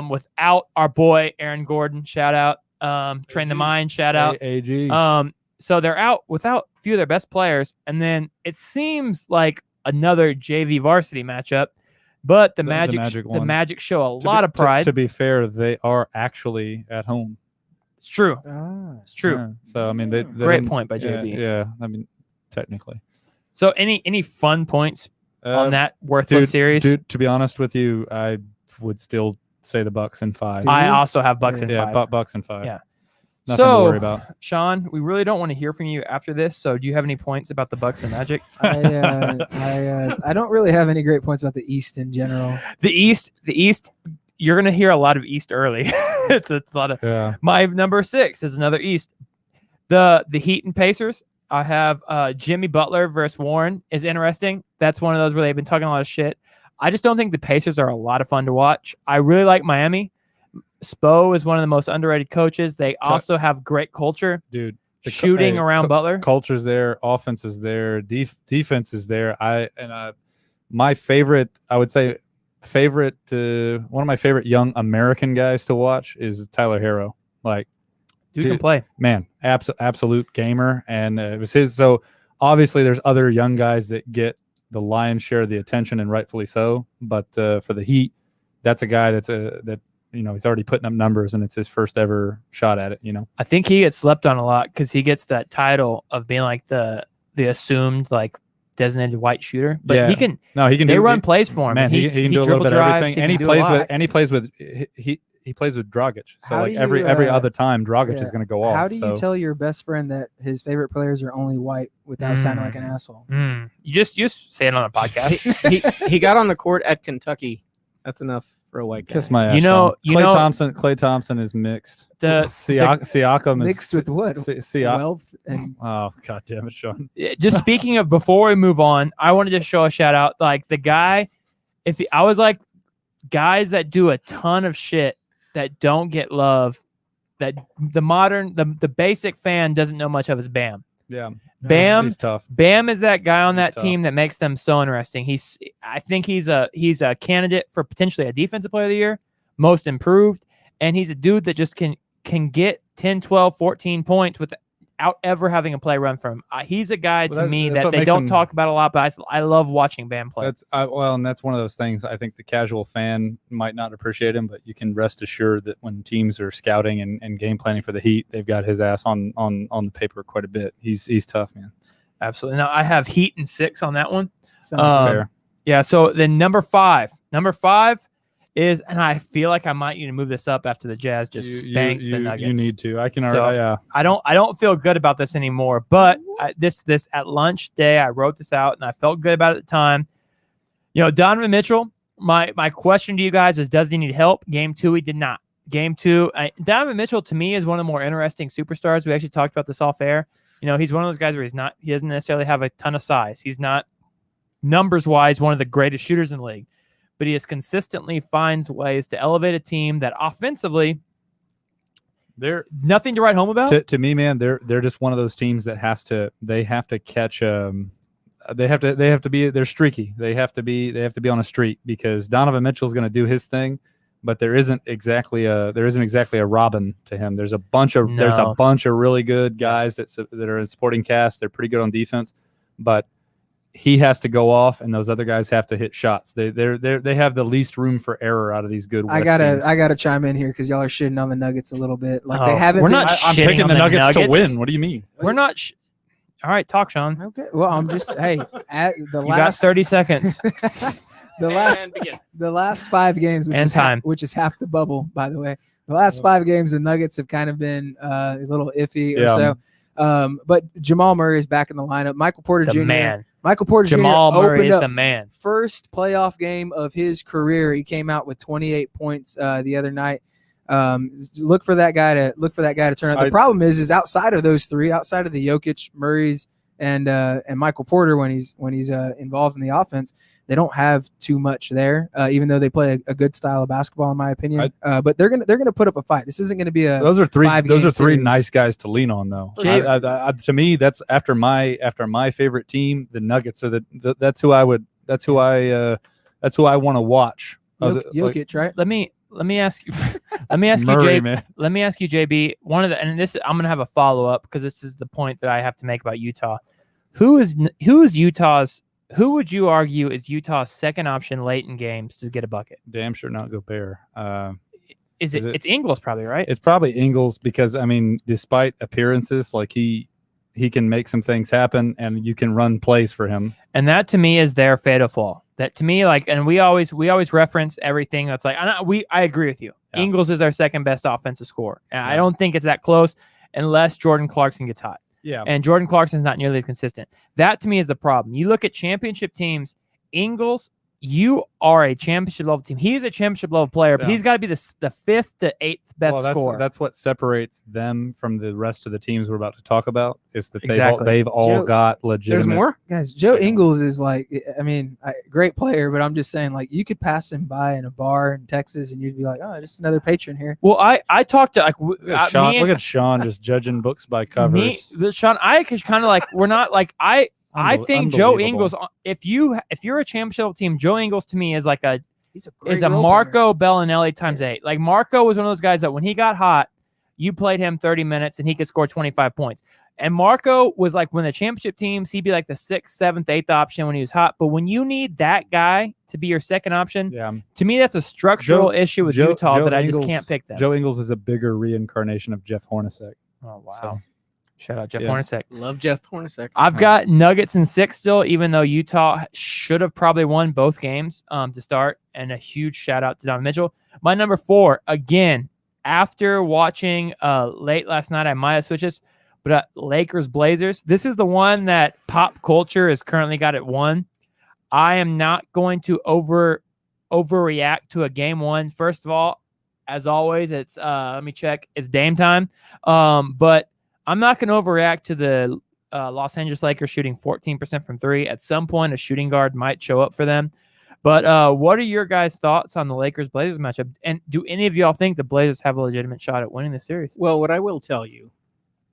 without our boy Aaron Gordon. Shout out, Train the AG. Mind. Shout out. AG. So they're out without a few of their best players, and then it seems like another JV varsity matchup. But the Magic won. Magic show a To lot be- of pride. To be fair, they are actually at home. It's true. Ah. It's true. Yeah. So I mean, they Great didn't- point by yeah, JB. Yeah, I mean, technically. So any fun points on Uh, that worthless series? Dude, to be honest with you, I would still say the Bucks in 5. Do I you? also have Bucks in yeah, 5. Bucks in 5. Yeah. Nothing to worry about. Sean, we really don't want to hear from you after this. So, do you have any points about the Bucks and Magic? I don't really have any great points about the East in general. The East, you're gonna hear a lot of East early. it's a lot of. Yeah. My number 6 is another East. The Heat and Pacers. I have Jimmy Butler versus Warren is interesting. That's one of those where they've been talking a lot of shit. I just don't think the Pacers are a lot of fun to watch. I really like Miami. Spo is one of the most underrated coaches. They also have great culture. Dude. Shooting around Butler. Culture's there, offense is there, defense is there. My favorite, I would say, one of my favorite young American guys to watch is Tyler Herro. Like, Dude can dude, play. man, absolute gamer, and it was his. So obviously, there's other young guys that get the lion's share of the attention, and rightfully so. But for the Heat, that's a guy that he's already putting up numbers, and it's his first ever shot at it. I think he gets slept on a lot because he gets that title of being like the assumed like designated white shooter. But Yeah. he can. No, he can. They do, run plays for him. Man, and he can do a little dribble bit of drives, everything, he and can he do a plays lot. with, and he plays with, he plays with Dragic. So How like do every you, other time, Dragic yeah. is going to go off. How do you so. tell your best friend that his favorite players are only white without sounding like an asshole? You just say it on a podcast. he got on the court at Kentucky. That's enough for a white guy. Kiss my ass. You know- Sean. Klay Thompson is mixed. The- Siakam is Mixed with what? Siakam. Wealth and Oh god damn it, Sean. Just speaking of, before we move on, I want to just show a shout out. Like the guy I was like guys that do a ton of shit that don't get love, that the basic fan doesn't know much of, is Bam. Yeah. Bam, He's tough. Bam is that guy on He's that team tough. that makes them so interesting. I think he's a candidate for potentially a defensive player of the year, most improved, and he's a dude that just can get 10, 12, 14 points without ever having a play run from him. He's a guy Well, to me that's that what they makes don't him- talk about a lot, but I love watching Bam play. And that's one of those things. I think the casual fan might not appreciate him, but you can rest assured that when teams are scouting and game planning for the Heat, they've got his ass on the paper quite a bit. He's tough, man. Absolutely. Now I have Heat and 6 on that one. Sounds Fair. Yeah. So then number five is, and I feel like I might need to move this up after the Jazz just spanks the Nuggets. You need to. I can So- already. Yeah. I don't feel good about this anymore. But this at lunch day, I wrote this out and I felt good about it at the time. Donovan Mitchell. My question to you guys is, does he need help? Game 2, he did not. Game 2, Donovan Mitchell to me is one of the more interesting superstars. We actually talked about this off air. He's one of those guys where he doesn't necessarily have a ton of size. He's not numbers wise one of the greatest shooters in the league, but he just consistently finds ways to elevate a team that offensively they're nothing to write home about. To me, man, they're just one of those teams that have to catch they're streaky. They have to be on a streak, because Donovan Mitchell is going to do his thing, but there isn't exactly a Robin to him. There's a bunch of really good guys that are in supporting cast. They're pretty good on defense, but he has to go off, and those other guys have to hit shots. They have the least room for error out of these good West teams. I gotta chime in here because y'all are shitting on the Nuggets a little bit. Like they haven't. We're been- not I'm shitting picking on the Nuggets to Nuggets. win. What do you mean? We're not. All right, talk, Sean. Okay. Well, I'm just hey. At the You got last 30 seconds. the last 5 games, which And is time. which is half the bubble, by the way. The last 5 games, the Nuggets have kind of been a little iffy or Yeah. so. But Jamal Murray is back in the lineup. Michael Porter The Jr. man. Michael Porter Jamal Jr. Murray opened is up the man. first playoff game of his career. He came out with 28 points the other night. Look for that guy to turn out. The problem is outside of those 3, outside of the Jokic, Murray's, and Michael Porter, when he's involved in the offense, they don't have too much there. Even though they play a good style of basketball, in my opinion. But they're gonna put up a fight. This isn't gonna be a. Those are three series. nice guys to lean on, though. Jay- To me, that's after my favorite team. The Nuggets are that's who I want to watch. Jokic, right? Let me ask you. Let me ask you, Murray, Jay. man. Let me ask you, JB. I'm gonna have a follow up because this is the point that I have to make about Utah. Who is Utah's? Who would you argue is Utah's second option late in games to get a bucket? Damn sure not Gobert. Is it- It's Ingles probably, right? It's probably Ingles, because I mean, despite appearances, like he can make some things happen, and you can run plays for him. And that to me is their fatal flaw. That to me, like, and we always reference everything that's like, I agree with you. Yeah. Ingles is their second best offensive scorer. And I Yeah. don't think it's that close unless Jordan Clarkson gets hot. Yeah. And Jordan Clarkson's not nearly as consistent. That to me is the problem. You look at championship teams, Ingles, you are a championship level team. He's a championship level player, but Yeah. he's got to be the 5th to 8th best Well, scorer. that's what separates them from the rest of the teams we're about to talk about, is that Exactly. they've all Joe- got There's legitimate. more. Guys, Joe Second. Ingles is like, I mean, great player, but I'm just saying, like, you could pass him by in a bar in Texas, and you'd be like, oh, just another patron here. Well, I talked to like Look at Sean. me and- Look at Sean just judging books by covers. Sean, I kind of like we're not like I think Joe Unbelievable. Ingles. If you're a championship team, Joe Ingles to me is like He's a great is a role Marco Bellinelli times 8. Like Marco was one of those guys that when he got hot, you played him 30 minutes and he could score 25 points. And Marco was like when the championship teams, he'd be like the 6th, 7th, 8th option when he was hot. But when you need that guy to be your second option, Yeah. to me that's a structural issue with Utah that I just can't pick them. Joe Ingles is a bigger reincarnation of Jeff Hornacek. Oh wow! So, Shout out Jeff yeah. Hornacek. Love Jeff Hornacek. I've got Nuggets in 6 still, even though Utah should have probably won both games to start. And a huge shout out to Donovan Mitchell. My number 4, again, after watching late last night, I might have switched this, but Lakers Blazers. This is the one that pop culture has currently got at 1. I am not going to overreact to a game 1. First of all, as always, it's let me check. It's Dame time. But I'm not going to overreact to the Los Angeles Lakers shooting 14% from 3. At some point, a shooting guard might show up for them. But what are your guys' thoughts on the Lakers Blazers matchup? And do any of y'all think the Blazers have a legitimate shot at winning this series? Well, what I will tell you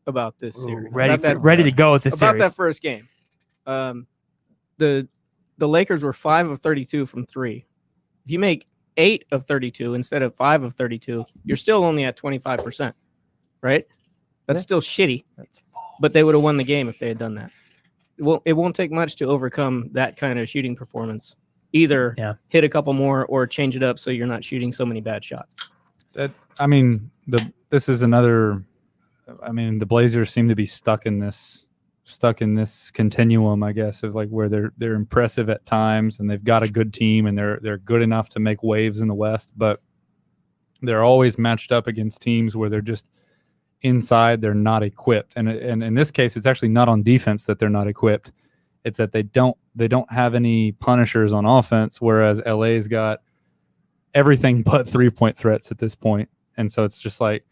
about this series, Ready about to go with this about series. that first game, the Lakers were 5 of 32 from 3. If you make 8 of 32 instead of 5 of 32, you're still only at 25%, right? That's still shitty. But they would have won the game if they had done that. It won't take much to overcome that kind of shooting performance. Either hit a couple more or change it up so you're not shooting so many bad shots. This is another. I mean, the Blazers seem to be stuck in this continuum, I guess, of like where they're impressive at times and they've got a good team and they're good enough to make waves in the West, but they're always matched up against teams where they're just inside, they're not equipped. And in this case, it's actually not on defense that they're not equipped. It's that they don't have any punishers on offense, whereas LA's got everything but 3-point threats at this point. And so it's just like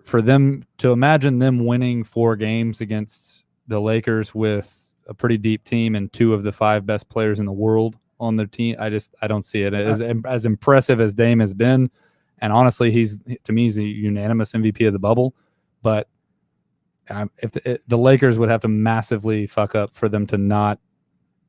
for them to imagine them winning 4 games against the Lakers with a pretty deep team and 2 of the 5 best players in the world on their team. I don't see it as impressive as Dame has been. And honestly, he's a unanimous MVP of the bubble. But if the Lakers would have to massively fuck up for them to not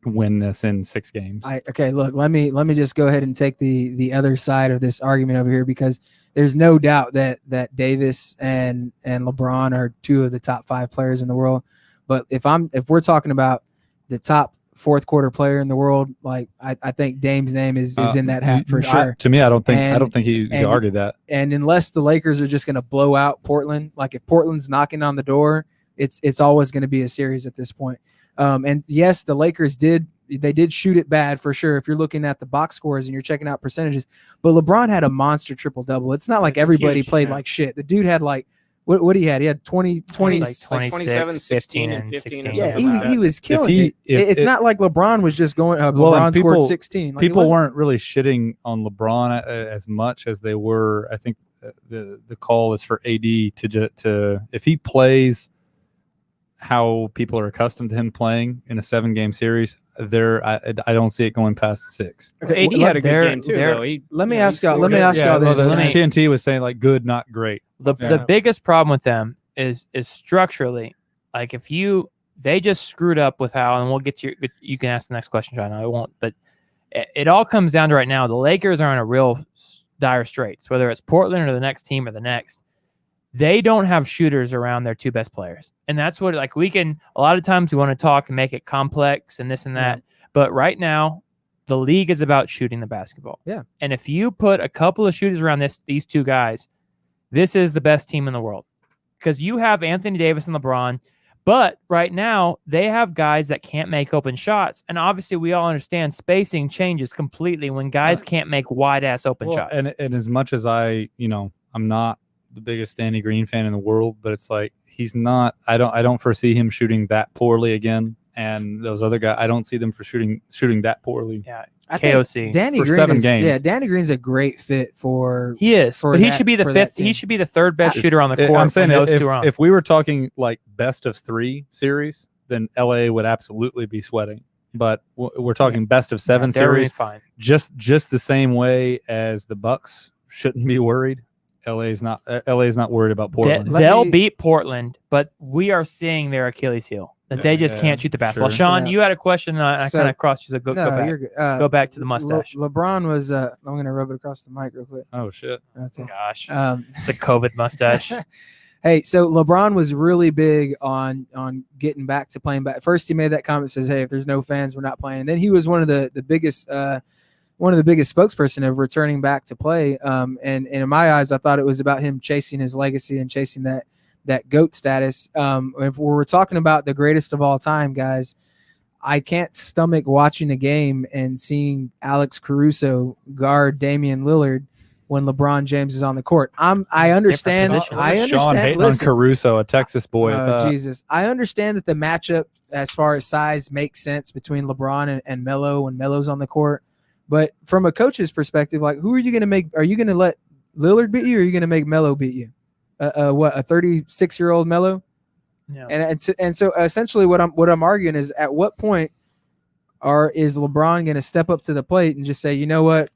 win this in 6 games. Okay, look, let me just go ahead and take the other side of this argument over here, because there's no doubt that Davis and LeBron are 2 of the top 5 players in the world. But if we're talking about the top fourth quarter player in the world, like I think Dame's name is in that hat for sure. To me, I don't think you could argue that. And unless the Lakers are just going to blow out Portland, like if Portland's knocking on the door, it's always going to be a series at this point. And yes, the Lakers did shoot it bad for sure. If you're looking at the box scores and you're checking out percentages, but LeBron had a monster triple double. It's not like everybody played like shit. The dude had like, what he had? He had 20, like 26, 27, 16, and 15. Yeah, Like he was killing it. It's not like LeBron was just going. LeBron scored 16. Like, people weren't really shitting on LeBron as much as they were. I think the call is for AD to if he plays how people are accustomed to him playing in a 7-game series, I don't see it going past 6. Okay, AD had a good game too, though. Let me ask y'all this. TNT was saying like good, not great. The biggest problem with them is structurally, like they just screwed up with how, and we'll get to you can ask the next question, John. I won't, but it all comes down to right now. The Lakers are in a real dire straits, whether it's Portland or the next team or the next. They don't have shooters around their 2 best players. And that's what, like, a lot of times we want to talk and make it complex and this and that. Yeah. But right now, the league is about shooting the basketball. Yeah. And if you put a couple of shooters around these 2 guys, this is the best team in the world. Because you have Anthony Davis and LeBron, but right now they have guys that can't make open shots. And obviously we all understand spacing changes completely when guys can't make wide-ass open shots. And as much as I'm not the biggest Danny Green fan in the world, but it's like he's not. I don't foresee him shooting that poorly again. And those other guys, I don't see them for shooting that poorly. Yeah, KOC. Danny for Green 7 games. Yeah, Danny Green's a great fit for. He is, but he should be the 5th. He should be the 3rd best shooter on the court. I'm saying those 2 are on. If we were talking like best of 3 series, then LA would absolutely be sweating. But we're talking best of 7 series. Fine. Just the same way as the Bucks shouldn't be worried. LA's not worried about Portland. They'll beat Portland, but we are seeing their Achilles heel that they just can't shoot the basketball. Sure. Sean, you had a question. I kind of crossed you. So go back. You're good. Go back to the mustache. LeBron was. I'm gonna rub it across the mic real quick. Oh shit! Okay. Gosh, it's a COVID mustache. Hey, so LeBron was really big on getting back to playing back. First, he made that comment, says, "Hey, if there's no fans, we're not playing." And then he was one of the biggest spokesperson of returning back to play. And in my eyes, I thought it was about him chasing his legacy and chasing that GOAT status. If we're talking about the greatest of all time, guys, I can't stomach watching a game and seeing Alex Caruso guard Damian Lillard when LeBron James is on the court. I understand. Sean hating on Caruso, a Texas boy. Jesus. I understand that the matchup as far as size makes sense between LeBron and Melo when Melo's on the court. But from a coach's perspective, like, who are you going to make? Are you going to let Lillard beat you, or are you going to make Melo beat you? A 36-year-old Melo? Yeah. And so essentially, what I'm arguing is, at what point or is LeBron going to step up to the plate and just say, you know what,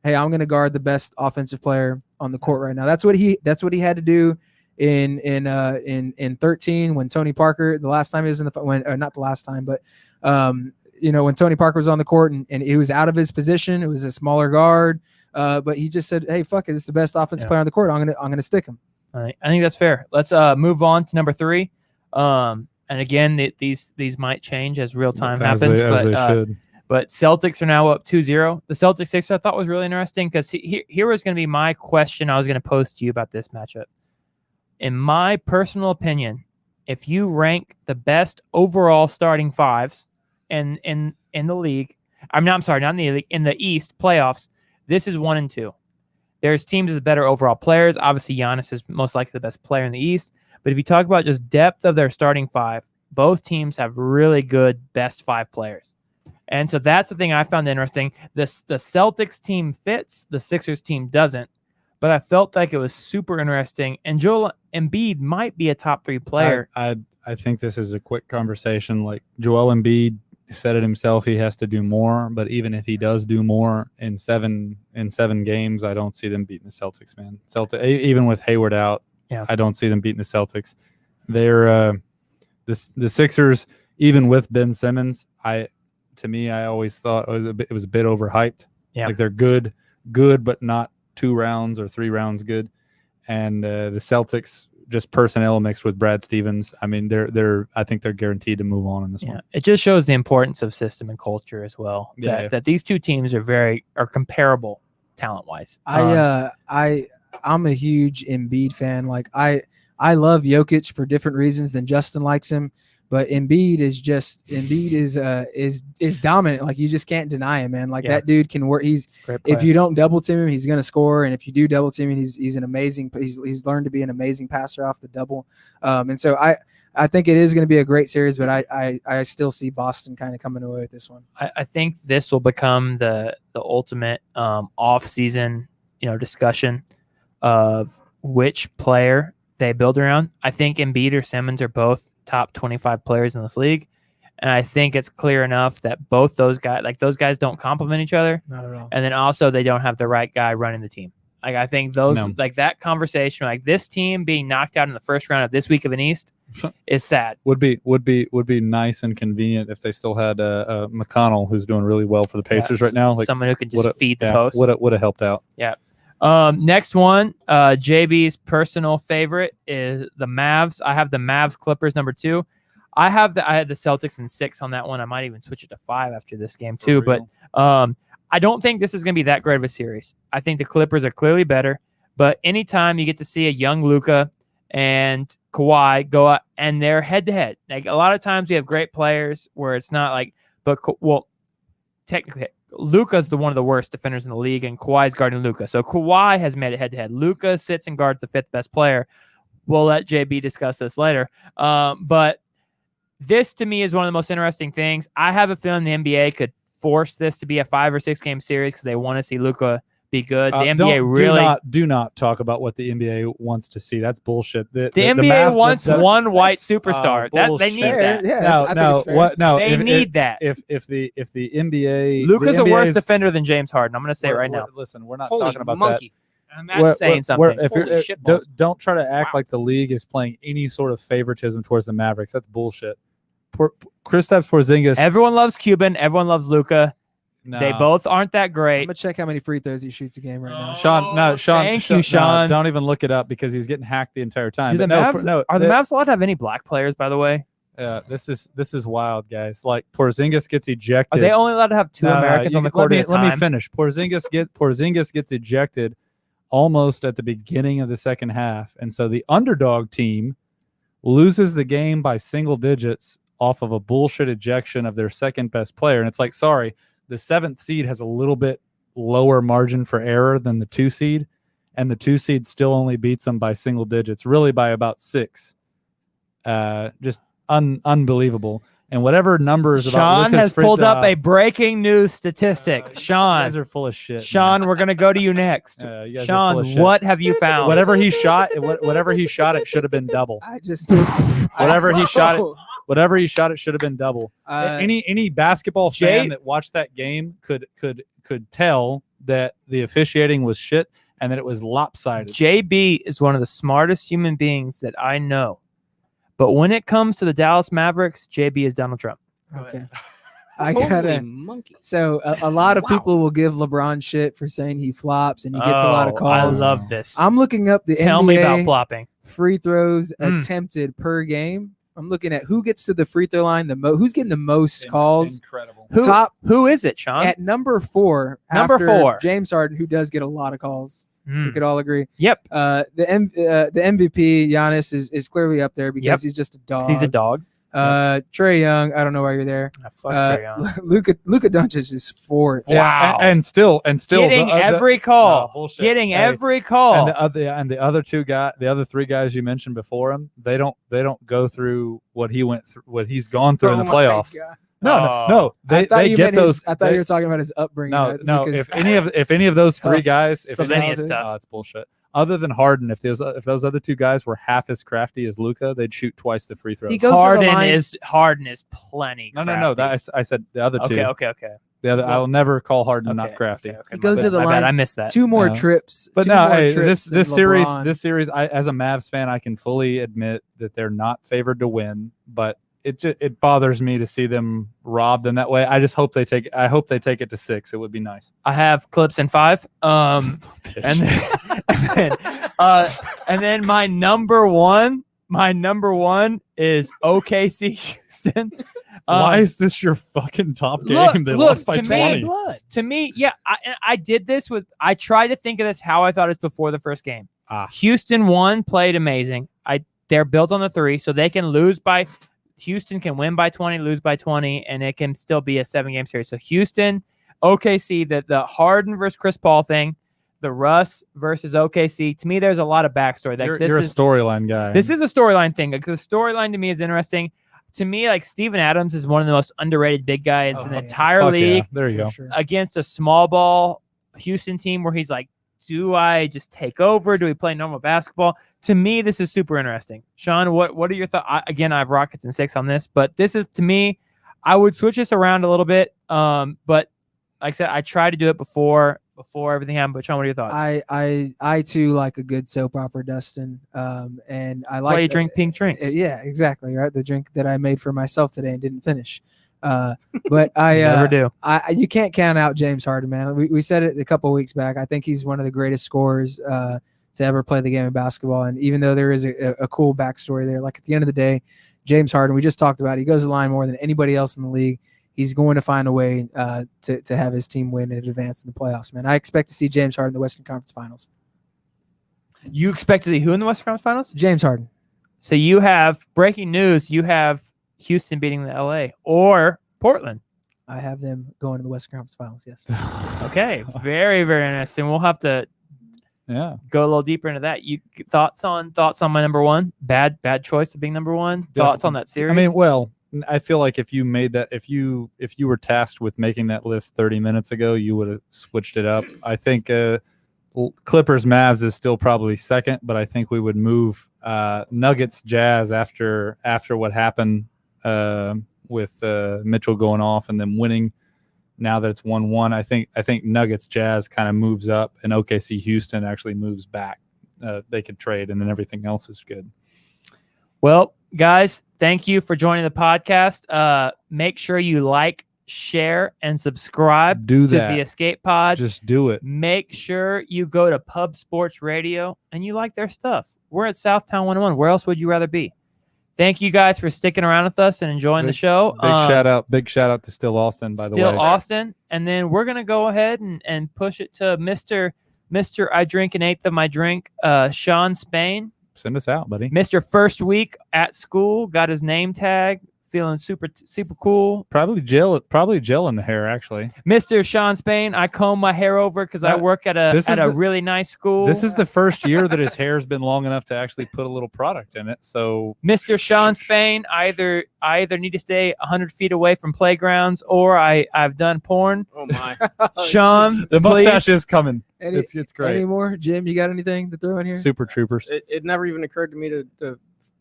hey, I'm going to guard the best offensive player on the court right now. That's what he had to do in 13 when Tony Parker, the last time he was in the not the last time, but when Tony Parker was on the court and he was out of his position, it was a smaller guard, but he just said, hey, fuck it, it's the best offensive player on the court. I'm gonna stick him. I think that's fair. Let's move on to number 3. And again, these might change as real time happens, but Celtics are now up 2-0. The Celtics 6 I thought was really interesting because here was going to be my question I was going to pose to you about this matchup. In my personal opinion, if you rank the best overall starting fives in the league, not in the league, in the East playoffs, this is 1 and 2. There's teams with better overall players. Obviously, Giannis is most likely the best player in the East. But if you talk about just depth of their starting 5, both teams have really good best 5 players. And so that's the thing I found interesting. The Celtics team fits, the Sixers team doesn't. But I felt like it was super interesting. And Joel Embiid might be a top 3 player. I think this is a quick conversation. Like Joel Embiid said it himself, he has to do more. But even if he does do more in seven games, I don't see them beating the Celtics, man. Even with Hayward out, I don't see them beating the Celtics. They're the Sixers, even with Ben Simmons. I always thought it was a bit overhyped. Yeah, like they're good, but not 2 rounds or 3 rounds good. And the Celtics, just personnel mixed with Brad Stevens. I mean, I think they're guaranteed to move on in this one. It just shows the importance of system and culture as well. That these two teams are comparable talent wise. I'm a huge Embiid fan. Like I love Jokic for different reasons than Justin likes him, but Embiid is dominant. Like you just can't deny him, man. Like that dude can work. If you don't double team him, he's going to score, and if you do double team him, he's an amazing. He's learned to be an amazing passer off the double. And so I think it is going to be a great series, but I still see Boston kind of coming away with this one. I think this will become the ultimate off season discussion of which player they build around. I think Embiid or Simmons are both top 25 players in this league. And I think it's clear enough that both those guys don't complement each other. Not at all. And then also they don't have the right guy running the team. Like I think that conversation, like this team being knocked out in the first round of this week of an East is sad. Would be nice and convenient if they still had McConnell, who's doing really well for the Pacers right now. Like someone who could just feed the post. Would have helped out. Yeah. Next one, JB's personal favorite is the Mavs. I have the Mavs Clippers number 2. I had the Celtics in 6 on that one. I might even switch it to 5 after this game too. But I don't think this is going to be that great of a series. I think the Clippers are clearly better. But anytime you get to see a young Luka and Kawhi go out and they're head to head, like a lot of times we have great players where it's not like, technically. Luka's one of the worst defenders in the league, and Kawhi's guarding Luka. So Kawhi has made it head-to-head. Luka sits and guards the 5th best player. We'll let JB discuss this later. But this, to me, is one of the most interesting things. I have a feeling the NBA could force this to be a 5 or 6 game series because they want to see Luka be good. The NBA do not talk about what the NBA wants to see. That's bullshit. The NBA wants one white superstar. They need that. Yeah, They need that. If the NBA, Luka's a worse defender than James Harden. I'm going to say it right now. Listen, we're not Holy talking about monkey. that. And that's saying something. Don't try to act like the league is playing any sort of favoritism towards the Mavericks. That's bullshit. Kristaps Porzingis. Everyone loves Cuban. Everyone loves Luka. No. They both aren't that great. I'm gonna check how many free throws he shoots a game right now. Sean. Thank you, Sean. Don't even look it up because he's getting hacked the entire time. Are the Mavs allowed to have any black players, by the way? This is wild, guys. Like Porzingis gets ejected. Are they only allowed to have 2 Americans on the court at a time? Let me finish. Porzingis gets ejected almost at the beginning of the second half, and so the underdog team loses the game by single digits off of a bullshit ejection of their second best player. And it's like, sorry, the 7th seed has a little bit lower margin for error than the 2 seed, and the 2 seed still only beats them by single digits, really by about 6. Just unbelievable. And whatever numbers Sean has pulled up a breaking news statistic. Sean, you guys are full of shit. Sean, we're gonna go to you next. You Sean, what have you found? Whatever he shot, it should have been double. I just Whatever he shot it. Whatever he shot, it should have been double. Any basketball Jay- fan that watched that game could tell that the officiating was shit and that it was lopsided. JB is one of the smartest human beings that I know. But when it comes to the Dallas Mavericks, JB is Donald Trump. Okay. I Holy gotta. monkey. So a lot of Wow. people will give LeBron shit for saying he flops and he gets a lot of Oh, calls. I love this. I'm looking up the Tell NBA me about flopping. free throws Mm. attempted per game. I'm looking at who gets to the free throw line who's getting the most calls. Incredible. Who is it, Sean? At number 4. Number after 4. James Harden, who does get a lot of calls. We Mm. could all agree. Yep. The MVP Giannis is clearly up there because Yep. he's just a dog. He's a dog. Trey Young, I don't know why you're there. Ah, fuck Trae Young. Luka Doncic is 4th. Wow. And still Getting every call. No, bullshit. Getting Hey, every call. and the other the other 3 guys you mentioned before him, they don't go through what he went through, what he's gone through in the Oh my playoffs. God. No, I thought they you get meant those. I thought they- you were talking about his upbringing. no. because- If any of those 3 Tough. guys, So then he is childhood. tough. it's bullshit. Other than Harden, if those other 2 guys were half as crafty as Luka, they'd shoot twice the free throws. He goes to the line- Harden is plenty. No. crafty. I said the other 2. Okay. The other, I will never call Harden Okay, not crafty. okay, He goes my to the bad. line- I missed that. 2 more No. trips. But 2 no, more hey, trips than this series, LeBron. as a Mavs fan, I can fully admit that they're not favored to win, but it bothers me to see them robbed in that way. I just hope they take. I hope they take it to 6. It would be nice. I have clips in 5. And then my number one is OKC Houston. Why is this your fucking top game? look, They look, lost by to me- 20. blood. To me, yeah, I did this I tried to think of this how I thought it was before the first game. Houston played amazing. They're built on the 3, so they can Houston can win by 20, lose by 20, and it can still be a 7-game series. So Houston, OKC, the Harden versus Chris Paul thing, the Russ versus OKC. To me, there's a lot of backstory. Like, You're a storyline guy. This is a storyline thing. Like, the storyline to me is interesting. To me, like, Steven Adams is one of the most underrated big guys in the yeah. entire Fuck yeah. league There you For go. sure. against a small ball Houston team where he's like, do I just take over? Do we play normal basketball? To me, this is super interesting. Sean, what are your thoughts? Again, I have Rockets in 6 on this, but this is, to me, I would switch this around a little bit. But like I said, I tried to do it before everything happened. But Sean, what are your thoughts? I too like a good soap opera, Dustin. And I That's like why you drink pink drinks. Yeah, exactly. Right, the drink that I made for myself today and didn't finish. But I Never do. you can't count out James Harden, man. We said it a couple of weeks back. I think he's one of the greatest scorers to ever play the game of basketball. And even though there is a cool backstory there, like at the end of the day, James Harden, we just talked about, he goes to the line more than anybody else in the league. He's going to find a way to have his team win and advance in the playoffs, man. I expect to see James Harden in the Western Conference Finals. You expect to see who in the Western Conference Finals? James Harden. So you have breaking news. You have Houston beating the LA or Portland. I have them going to the Western Conference Finals, yes. Okay, very, very interesting. We'll have to Yeah. go a little deeper into that. You thoughts on my number 1? Bad choice of being number 1. Thoughts on that series? I mean, well, I feel like if you made that, if you were tasked with making that list 30 minutes ago, you would have switched it up. I think Clippers Mavs is still probably second, but I think we would move Nuggets Jazz after what happened with Mitchell going off and them winning. Now that it's 1-1, I think Nuggets Jazz kind of moves up, and OKC Houston actually moves back. They could trade, and then everything else is good. Well, guys, thank you for joining the podcast. Make sure you like, share, and subscribe Do to that. the Escape Pod. Just do it. Make sure you go to Pub Sports Radio and you like their stuff. We're at Southtown 101. Where else would you rather be? Thank you guys for sticking around with us and enjoying the show. Big shout out to Still Austin, by the way. Still Austin. And then we're going to go ahead and push it to Mr. I drink an eighth of my drink, Sean Spain. Send us out, buddy. Mr. First week at school, got his name tag, feeling super cool. Probably gel in the hair, actually. Mr. Sean Spain, I comb my hair over because I work at a really nice school. This is the first year that his hair's been long enough to actually put a little product in it. So Mr. Sean Spain, I either need to stay 100 feet away from playgrounds or I've done porn. Oh my! Sean, the please. mustache is coming. It's great. Any more? Jim, you got anything to throw in here? Super Troopers. It never even occurred to me to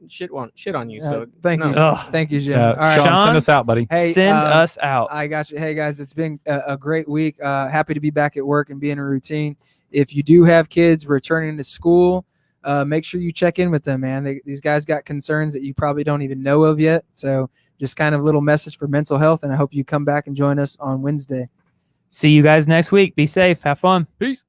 shit on you. Uh, So thank you. Ugh. Thank you, Jim. Yeah, All right. Sean, Sean? send us out, buddy. Hey, Send us out. I got you. Hey guys, it's been a great week. Happy to be back at work and be in a routine. If you do have kids returning to school, make sure you check in with them, man. These guys got concerns that you probably don't even know of yet. So just kind of a little message for mental health, and I hope you come back and join us on Wednesday. See you guys next week. Be safe. Have fun. Peace.